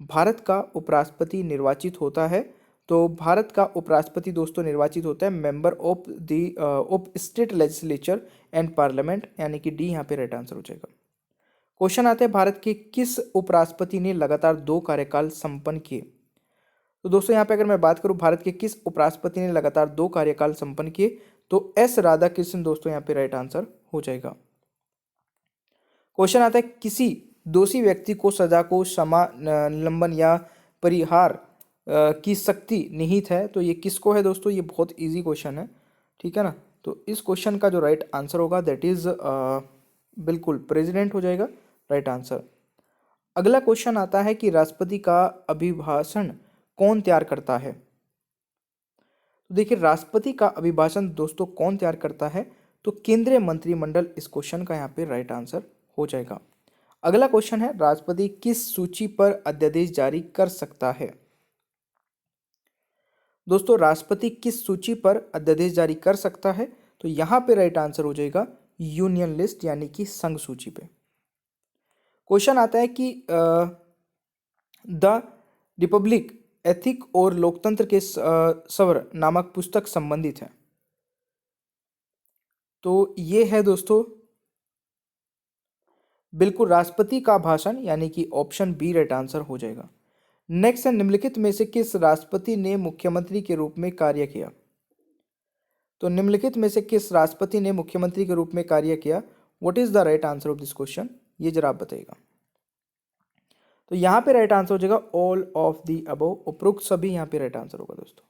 भारत का उपराष्ट्रपति निर्वाचित होता है। तो भारत का उपराष्ट्रपति दोस्तों निर्वाचित होता है member of state legislature and parliament, यानी कि डी यहाँ पे राइट आंसर हो जाएगा। क्वेश्चन आता है, भारत के किस उपराष्ट्रपति ने लगातार 2 कार्यकाल संपन्न किए? तो दोस्तों यहाँ पे अगर मैं बात करूँ भारत के किस उपराष्ट्रपति ने लगातार 2 कार्यकाल संपन्न किए, तो एस राधाकृष्णन दोस्तों यहाँ पे राइट आंसर हो जाएगा। क्वेश्चन आता है किसी दोषी व्यक्ति को सजा को क्षमा, निलंबन या परिहार की शक्ति निहित है, तो ये किसको है दोस्तों? ये बहुत इजी क्वेश्चन है, ठीक है ना। तो इस क्वेश्चन का जो राइट आंसर होगा दैट इज बिल्कुल प्रेसिडेंट हो जाएगा राइट आंसर। अगला क्वेश्चन आता है कि राष्ट्रपति का अभिभाषण कौन तैयार करता है? तो देखिए राष्ट्रपति का अभिभाषण दोस्तों कौन तैयार करता है? तो केंद्रीय मंत्रिमंडल इस क्वेश्चन का यहाँ पे राइट आंसर हो जाएगा। अगला क्वेश्चन है राष्ट्रपति किस सूची पर अध्यादेश जारी कर सकता है? दोस्तों राष्ट्रपति किस सूची पर अध्यादेश जारी कर सकता है? तो यहाँ पे राइट आंसर हो जाएगा यूनियन लिस्ट यानी कि संघ सूची पे। क्वेश्चन आता है कि द रिपब्लिक एथिक और लोकतंत्र के स्वर नामक पुस्तक संबंधित है, तो ये है दोस्तों बिल्कुल राष्ट्रपति का भाषण यानी कि ऑप्शन बी राइट आंसर हो जाएगा। नेक्स्ट है निम्नलिखित में से किस राष्ट्रपति ने मुख्यमंत्री के रूप में कार्य किया? तो निम्नलिखित में से किस राष्ट्रपति ने मुख्यमंत्री के रूप में कार्य किया? What is the right answer of this question, ये जरा आप बताइएगा। तो यहाँ पे राइट आंसर हो जाएगा ऑल ऑफ द अबव, उपरोक्त सभी यहाँ पे राइट आंसर होगा दोस्तों।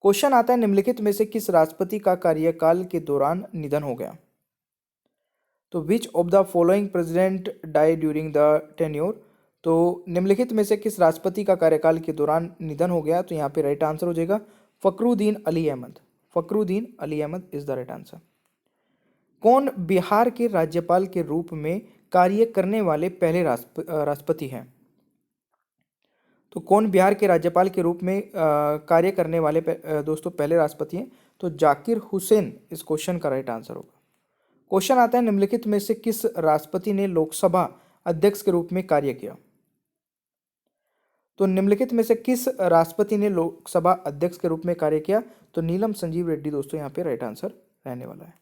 क्वेश्चन आता है निम्नलिखित में से किस राष्ट्रपति का कार्यकाल के दौरान निधन हो गया? तो which of the following president die during the tenure? तो निम्नलिखित में से किस राष्ट्रपति का कार्यकाल के दौरान निधन हो गया? तो यहाँ पे राइट आंसर हो जाएगा Fakhruddin Ali Ahmed. Fakhruddin Ali Ahmed is the right answer. कौन बिहार के राज्यपाल के रूप में कार्य करने वाले पहले राष्ट्रपति हैं? तो कौन बिहार के राज्यपाल के रूप में कार्य करने वाले दोस्तों पहले राष्ट्रपति हैं? तो जाकिर हुसैन इस क्वेश्चन का राइट आंसर होगा। क्वेश्चन आता है निम्नलिखित में से किस राष्ट्रपति ने लोकसभा अध्यक्ष के रूप में कार्य किया? तो निम्नलिखित में से किस राष्ट्रपति ने लोकसभा अध्यक्ष के रूप में कार्य किया? तो नीलम संजीव रेड्डी दोस्तों यहाँ पे राइट आंसर रहने वाला है।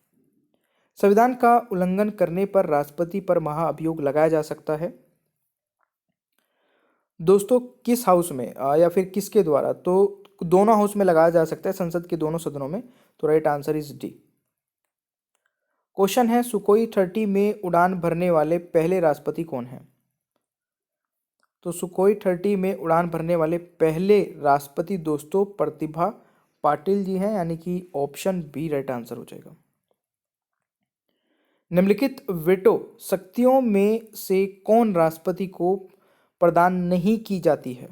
संविधान का उल्लंघन करने पर राष्ट्रपति पर महाअभियोग लगाया जा सकता है दोस्तों किस हाउस में या फिर किसके द्वारा? तो दोनों हाउस में लगाया जा सकता है, संसद के दोनों सदनों में। तो right answer is D. Question है सुकोई 30 में उड़ान भरने वाले पहले राष्ट्रपति कौन हैं? तो सुकोई 30 में उड़ान भरने वाले पहले राष्ट्रपति दोस्तों प्रतिभा पाटिल जी हैं यानी कि ऑप्शन बी राइट आंसर हो जाएगा। निम्नलिखित वेटो शक्तियों में से कौन राष्ट्रपति को प्रदान नहीं की जाती है?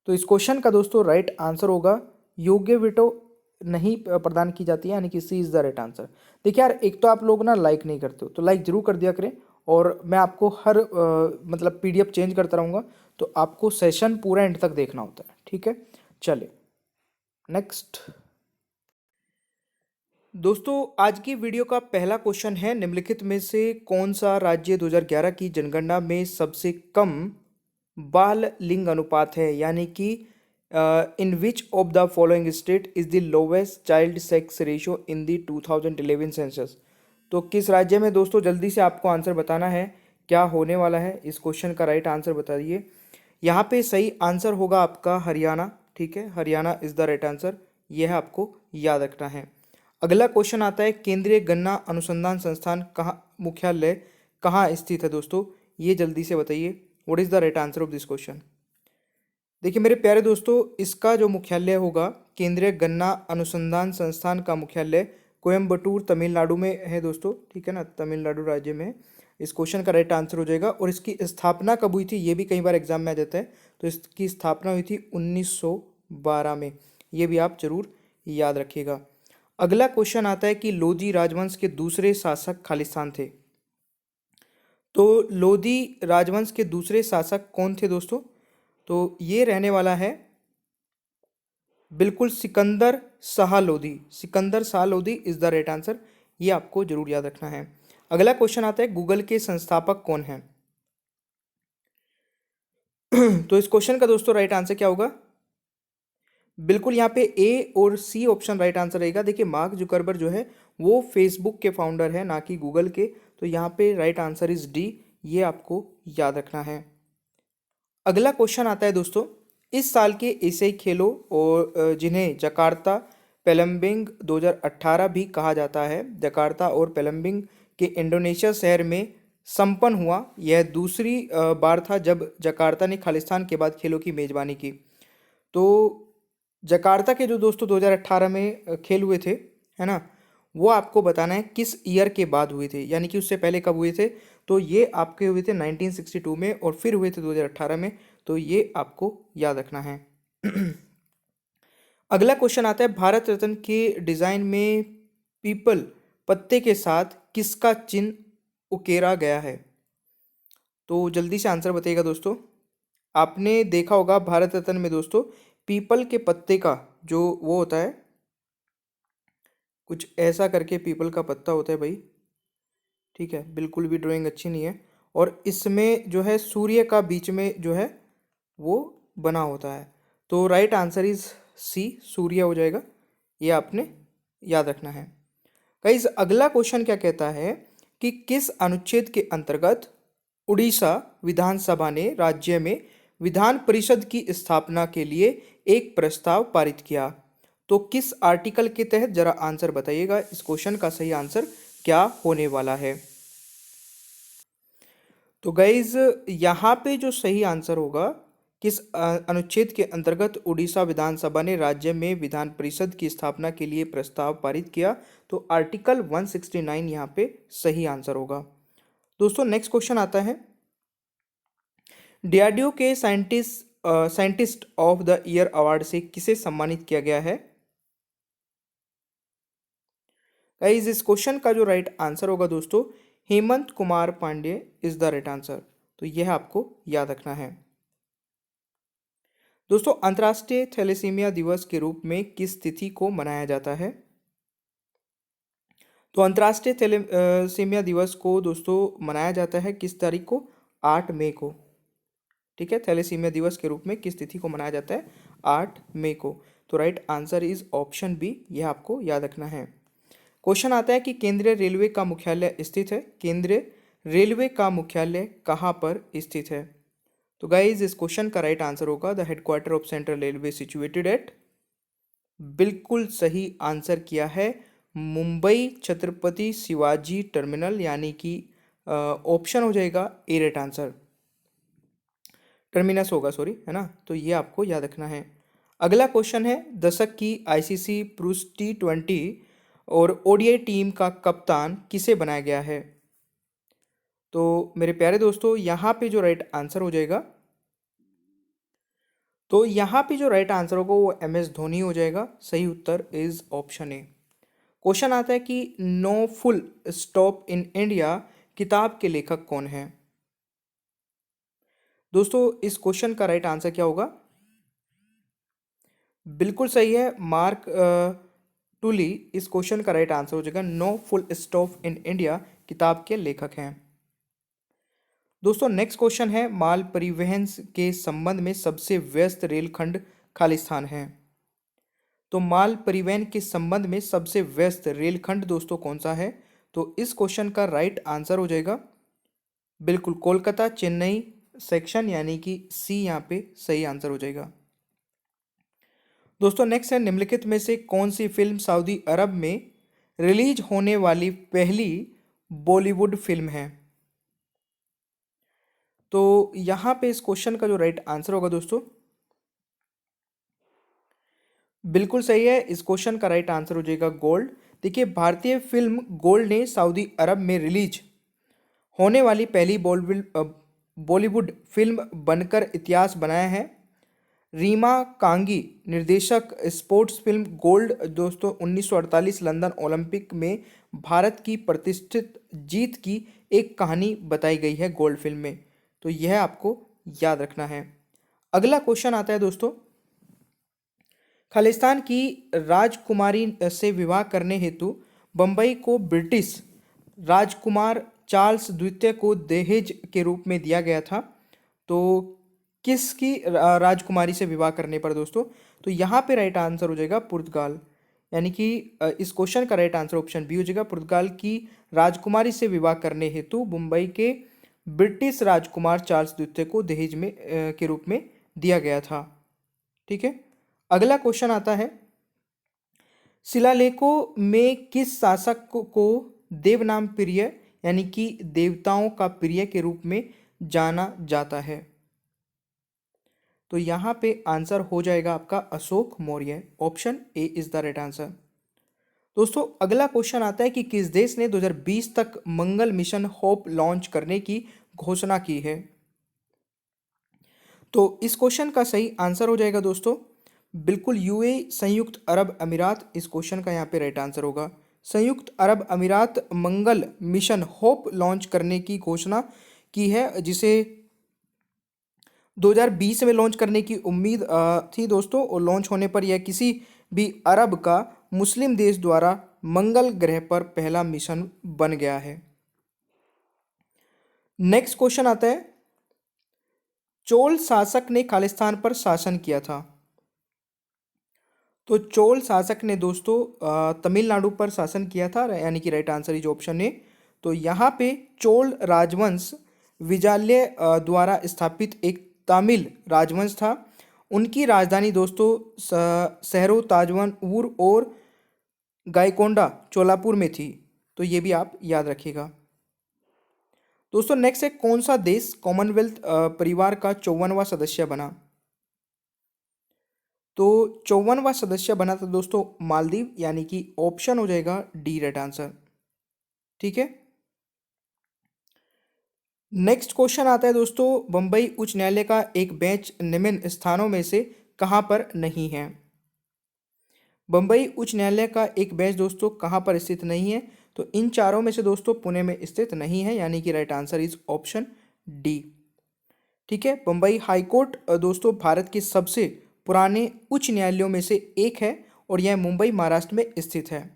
तो इस क्वेश्चन का दोस्तों राइट आंसर होगा योग्य वेटो नहीं प्रदान की जाती है यानी कि C is the right answer. देखिए यार एक तो आप लोग ना लाइक नहीं करते हो, तो लाइक जरूर कर दिया करें, और मैं आपको हर मतलब पीडीएफ चेंज करता रहूँगा, तो आपको सेशन पूरा एंड तक देखना होता है, ठीक है। चलिए नेक्स्ट दोस्तों, आज की वीडियो का पहला क्वेश्चन है निम्नलिखित में से कौन सा राज्य 2011 की जनगणना में सबसे कम बाल लिंग अनुपात है, यानी कि in which of the following state is the lowest child sex ratio in the 2011 census. तो किस राज्य में दोस्तों, जल्दी से आपको आंसर बताना है क्या होने वाला है। इस क्वेश्चन का राइट आंसर बताइए। यहाँ पे सही आंसर होगा आपका हरियाणा, ठीक है, Haryana is the right answer, यह आपको याद रखना है। अगला क्वेश्चन आता है केंद्रीय गन्ना अनुसंधान संस्थान कहाँ मुख्यालय कहाँ स्थित है दोस्तों, ये जल्दी से बताइए। What is the right answer of this question. देखिए मेरे प्यारे दोस्तों, इसका जो मुख्यालय होगा केंद्रीय गन्ना अनुसंधान संस्थान का मुख्यालय कोयम्बटूर तमिलनाडु में है दोस्तों, ठीक है ना, तमिलनाडु राज्य में। इस क्वेश्चन का राइट आंसर हो जाएगा। और इसकी स्थापना कब हुई थी, ये भी कई बार एग्जाम में आ जाता है। तो इसकी स्थापना हुई थी 1912 में, ये भी आप जरूर याद रखिएगा। अगला क्वेश्चन आता है कि लोधी राजवंश के दूसरे शासक खालिस्तान थे। तो लोधी राजवंश के दूसरे शासक कौन थे दोस्तों, तो ये रहने वाला है बिल्कुल Sikandar Shah Lodhi. Sikandar Shah Lodhi is the right answer, ये आपको जरूर याद रखना है। अगला क्वेश्चन आता है गूगल के संस्थापक कौन हैं। तो इस क्वेश्चन का दोस्तों राइट आंसर क्या होगा, बिल्कुल यहाँ पे ए और सी ऑप्शन राइट आंसर रहेगा। देखिए मार्क जुकरबर्ग जो है वो फेसबुक के फाउंडर है, ना कि गूगल के। तो यहाँ पे राइट आंसर इज डी, ये आपको याद रखना है। अगला क्वेश्चन आता है दोस्तों, इस साल के एशियाई खेलों और जिन्हें जकार्ता पेलम्बिंग 2018 भी कहा जाता है, जकार्ता और पेलम्बिंग के इंडोनेशिया शहर में संपन्न हुआ। यह दूसरी बार था जब जकार्ता ने खालिस्तान के बाद खेलों की मेजबानी की। तो जकार्ता के जो दोस्तों 2018 में खेल हुए थे, है ना, वो आपको बताना है किस ईयर के बाद हुए थे, यानी कि उससे पहले कब हुए थे। तो ये आपके हुए थे 1962 में और फिर हुए थे 2018 में। तो ये आपको याद रखना है। अगला क्वेश्चन आता है, भारत रत्न के डिजाइन में पीपल पत्ते के साथ किसका चिन्ह उकेरा गया है। तो जल्दी से आंसर बताइएगा दोस्तों। आपने देखा होगा भारत रत्न में दोस्तों पीपल के पत्ते का जो वो होता है, कुछ ऐसा करके पीपल का पत्ता होता है भाई, ठीक है, बिल्कुल भी ड्राइंग अच्छी नहीं है। और इसमें जो है सूर्य का बीच में जो है वो बना होता है। तो राइट आंसर इज सी, सूर्य हो जाएगा। ये आपने याद रखना है। गाइस अगला क्वेश्चन क्या कहता है कि किस अनुच्छेद के अंतर्गत उड़ीसा विधानसभा ने राज्य में विधान परिषद की स्थापना के लिए एक प्रस्ताव पारित किया। तो किस आर्टिकल के तहत, जरा आंसर बताइएगा, इस क्वेश्चन का सही आंसर क्या होने वाला है। तो गाइज यहाँ पे जो सही आंसर होगा, किस अनुच्छेद के अंतर्गत उड़ीसा विधानसभा ने राज्य में विधान परिषद की स्थापना के लिए प्रस्ताव पारित किया। तो आर्टिकल 169 यहाँ पे सही आंसर होगा। दोस्तों नेक्स्ट क्वेश्चन आता है, डीआरडीओ के scientist of the year award से किसे सम्मानित किया गया है। गाइस इस क्वेश्चन का जो राइट आंसर होगा दोस्तों, Hemant Kumar Pandey is the right answer. तो यह आपको याद रखना है। दोस्तों अंतर्राष्ट्रीय थैलेसीमिया दिवस के रूप में किस तिथि को मनाया जाता है। तो अंतर्राष्ट्रीय थैलेसीमिया दिवस को दोस्तों मनाया जाता है किस तारीख को, 8 मई को। ठीक है, थैलेसीमिया दिवस के रूप में किस तिथि को मनाया जाता है, 8 मई को। तो right answer is option B, यह आपको याद रखना है। क्वेश्चन आता है कि केंद्रीय रेलवे का मुख्यालय स्थित है, केंद्रीय रेलवे का मुख्यालय कहाँ पर स्थित है। तो गाइज इस क्वेश्चन का राइट आंसर होगा, the headquarter of central railway situated at, बिल्कुल सही आंसर किया है, मुंबई छत्रपति शिवाजी टर्मिनल, यानी कि ऑप्शन हो जाएगा ए राइट आंसर, टर्मिनस होगा सॉरी, है ना। तो ये आपको याद रखना है। अगला क्वेश्चन है, दशक की आईसीसी पुरुष T20 और ओडीआई टीम का कप्तान किसे बनाया गया है। तो मेरे प्यारे दोस्तों यहाँ पे जो राइट आंसर हो जाएगा, तो यहाँ पे जो राइट आंसर होगा वो MS धोनी हो जाएगा। सही उत्तर इज ऑप्शन ए। क्वेश्चन आता है कि no full stop in India किताब के लेखक कौन है। दोस्तों इस क्वेश्चन का राइट आंसर क्या होगा, बिल्कुल सही है, मार्क टूली इस क्वेश्चन का राइट आंसर हो जाएगा। No full stop in India किताब के लेखक हैं। दोस्तों नेक्स्ट क्वेश्चन है, माल परिवहन के संबंध में सबसे व्यस्त रेलखंड खालिस्तान है। तो माल परिवहन के संबंध में सबसे व्यस्त रेलखंड दोस्तों कौन सा है। तो इस क्वेश्चन का राइट आंसर हो जाएगा बिल्कुल कोलकाता चेन्नई सेक्शन, यानी कि सी यहाँ पे सही आंसर हो जाएगा। दोस्तों नेक्स्ट है, निम्नलिखित में से कौन सी फिल्म सऊदी अरब में रिलीज होने वाली पहली बॉलीवुड फिल्म है। तो यहाँ पे इस क्वेश्चन का जो राइट आंसर होगा दोस्तों, बिल्कुल सही है, इस क्वेश्चन का राइट आंसर हो जाएगा गोल्ड। देखिए भारतीय फिल्म गोल्ड ने सऊदी अरब में रिलीज होने वाली पहली बॉलीवुड फिल्म बनकर इतिहास बनाया है। रीमा कांगी निर्देशक, स्पोर्ट्स फिल्म गोल्ड दोस्तों 1948 लंदन ओलंपिक में भारत की प्रतिष्ठित जीत की एक कहानी बताई गई है गोल्ड फिल्म में। तो यह आपको याद रखना है। अगला क्वेश्चन आता है दोस्तों, खालिस्तान की राजकुमारी से विवाह करने हेतु बंबई को ब्रिटिश राजकुमार चार्ल्स द्वितीय को दहेज के रूप में दिया गया था। तो किसकी राजकुमारी से विवाह करने पर दोस्तों, तो यहाँ पे राइट आंसर हो जाएगा पुर्तगाल, यानी कि इस क्वेश्चन का राइट आंसर ऑप्शन बी हो जाएगा। पुर्तगाल की राजकुमारी से विवाह करने हेतु मुंबई के ब्रिटिश राजकुमार चार्ल्स द्वितीय को दहेज में के रूप में दिया गया था। ठीक है, अगला क्वेश्चन आता है, शिलालेखों में किस शासक को देवनाम प्रिय यानी कि देवताओं का प्रिय के रूप में जाना जाता है? तो यहाँ पे आंसर हो जाएगा आपका Ashok Maurya. Option A is the right answer. दोस्तों अगला क्वेश्चन आता है कि किस देश ने 2020 तक मंगल मिशन होप लॉन्च करने की घोषणा की है? तो इस क्वेश्चन का सही आंसर हो जाएगा दोस्तों बिल्कुल यूएई, संयुक्त अरब अमीरात। इस क्वेश्चन का यहाँ पे राइट आंसर होगा। संयुक्त अरब अमीरात मंगल मिशन होप लॉन्च करने की घोषणा की है, जिसे 2020 में लॉन्च करने की उम्मीद थी दोस्तों, और लॉन्च होने पर यह किसी भी अरब का मुस्लिम देश द्वारा मंगल ग्रह पर पहला मिशन बन गया है। नेक्स्ट क्वेश्चन आता है, चोल शासक ने खालिस्तान पर शासन किया था? तो चोल शासक ने दोस्तों तमिलनाडु पर शासन किया था, यानी कि राइट आंसर इज ऑप्शन ए। तो यहाँ पे चोल राजवंश विजाल्य द्वारा स्थापित एक तमिल राजवंश था। उनकी राजधानी दोस्तों शहरों ताजवनऊर और गायकोंडा चोलापुर में थी। तो ये भी आप याद रखिएगा दोस्तों। नेक्स्ट है, कौन सा देश कॉमनवेल्थ परिवार का 54वां सदस्य बना? तो 54वां सदस्य बना था दोस्तों मालदीव, यानी कि ऑप्शन हो जाएगा डी राइट आंसर। ठीक है, नेक्स्ट क्वेश्चन आता है दोस्तों, बंबई उच्च न्यायालय का एक बेंच निम्न स्थानों में से कहाँ पर नहीं है? बंबई उच्च न्यायालय का एक बेंच दोस्तों कहाँ पर स्थित नहीं है? तो इन चारों में से दोस्तों पुणे में स्थित नहीं है, यानी कि right answer is option D. ठीक है, बंबई हाईकोर्ट दोस्तों भारत के सबसे पुराने उच्च न्यायालयों में से एक है, और यह मुंबई महाराष्ट्र में स्थित है।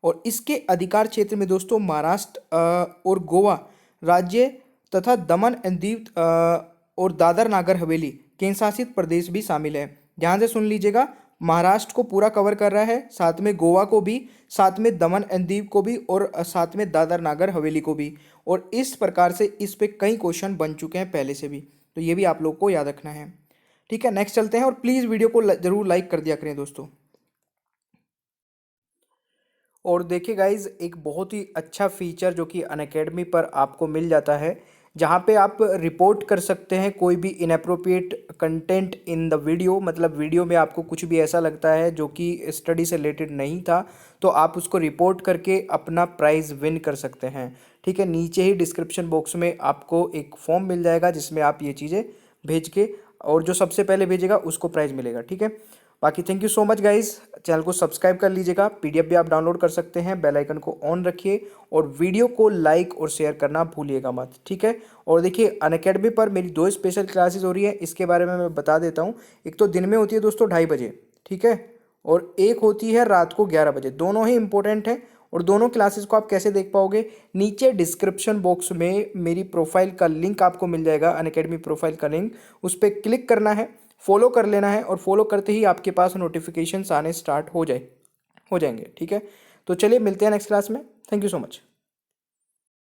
और इसके अधिकार क्षेत्र में दोस्तों महाराष्ट्र और गोवा राज्य तथा दमन एंड दीव और दादर नागर हवेली केंद्र शासित प्रदेश भी शामिल है। ध्यान से सुन लीजिएगा, महाराष्ट्र को पूरा कवर कर रहा है, साथ में गोवा को भी, साथ में दमन एंड दीव को भी, और साथ में दादर नागर हवेली को भी। और इस प्रकार से इस पे कई क्वेश्चन बन चुके हैं पहले से भी, तो ये भी आप लोग को याद रखना है। ठीक है, नेक्स्ट चलते हैं, और प्लीज़ वीडियो को जरूर लाइक कर दिया करें दोस्तों। और देखिए गाइज, एक बहुत ही अच्छा फीचर जो कि अनअकैडमी पर आपको मिल जाता है, जहाँ पे आप रिपोर्ट कर सकते हैं कोई भी inappropriate content in the video. मतलब वीडियो में आपको कुछ भी ऐसा लगता है जो कि स्टडी से रिलेटेड नहीं था, तो आप उसको रिपोर्ट करके अपना प्राइज़ विन कर सकते हैं। ठीक है, नीचे ही डिस्क्रिप्शन बॉक्स में आपको एक फॉर्म मिल जाएगा, जिसमें आप ये चीज़ें भेज के, और जो सबसे पहले भेजेगा उसको प्राइज़ मिलेगा। ठीक है, बाकी thank you so much guys, channel को सब्सक्राइब कर लीजिएगा, पीडीएफ भी आप डाउनलोड कर सकते हैं, बेल आइकन को ऑन रखिए, और वीडियो को लाइक और शेयर करना भूलिएगा मत। ठीक है, और देखिए अनअकैडमी पर मेरी 2 स्पेशल क्लासेस हो रही है, इसके बारे में मैं बता देता हूँ। एक तो दिन में होती है दोस्तों 2:30 बजे, ठीक है, और एक होती है रात को 11 बजे। दोनों ही इंपॉर्टेंट है, और दोनों क्लासेस को आप कैसे देख पाओगे, नीचे डिस्क्रिप्शन बॉक्स में मेरी प्रोफाइल का लिंक आपको मिल जाएगा, अनअकैडमी प्रोफाइल का लिंक, उस पर क्लिक करना है, फॉलो कर लेना है, और फॉलो करते ही आपके पास नोटिफिकेशंस आने स्टार्ट हो जाएंगे। ठीक है, तो चलिए मिलते हैं नेक्स्ट क्लास में। Thank you so much.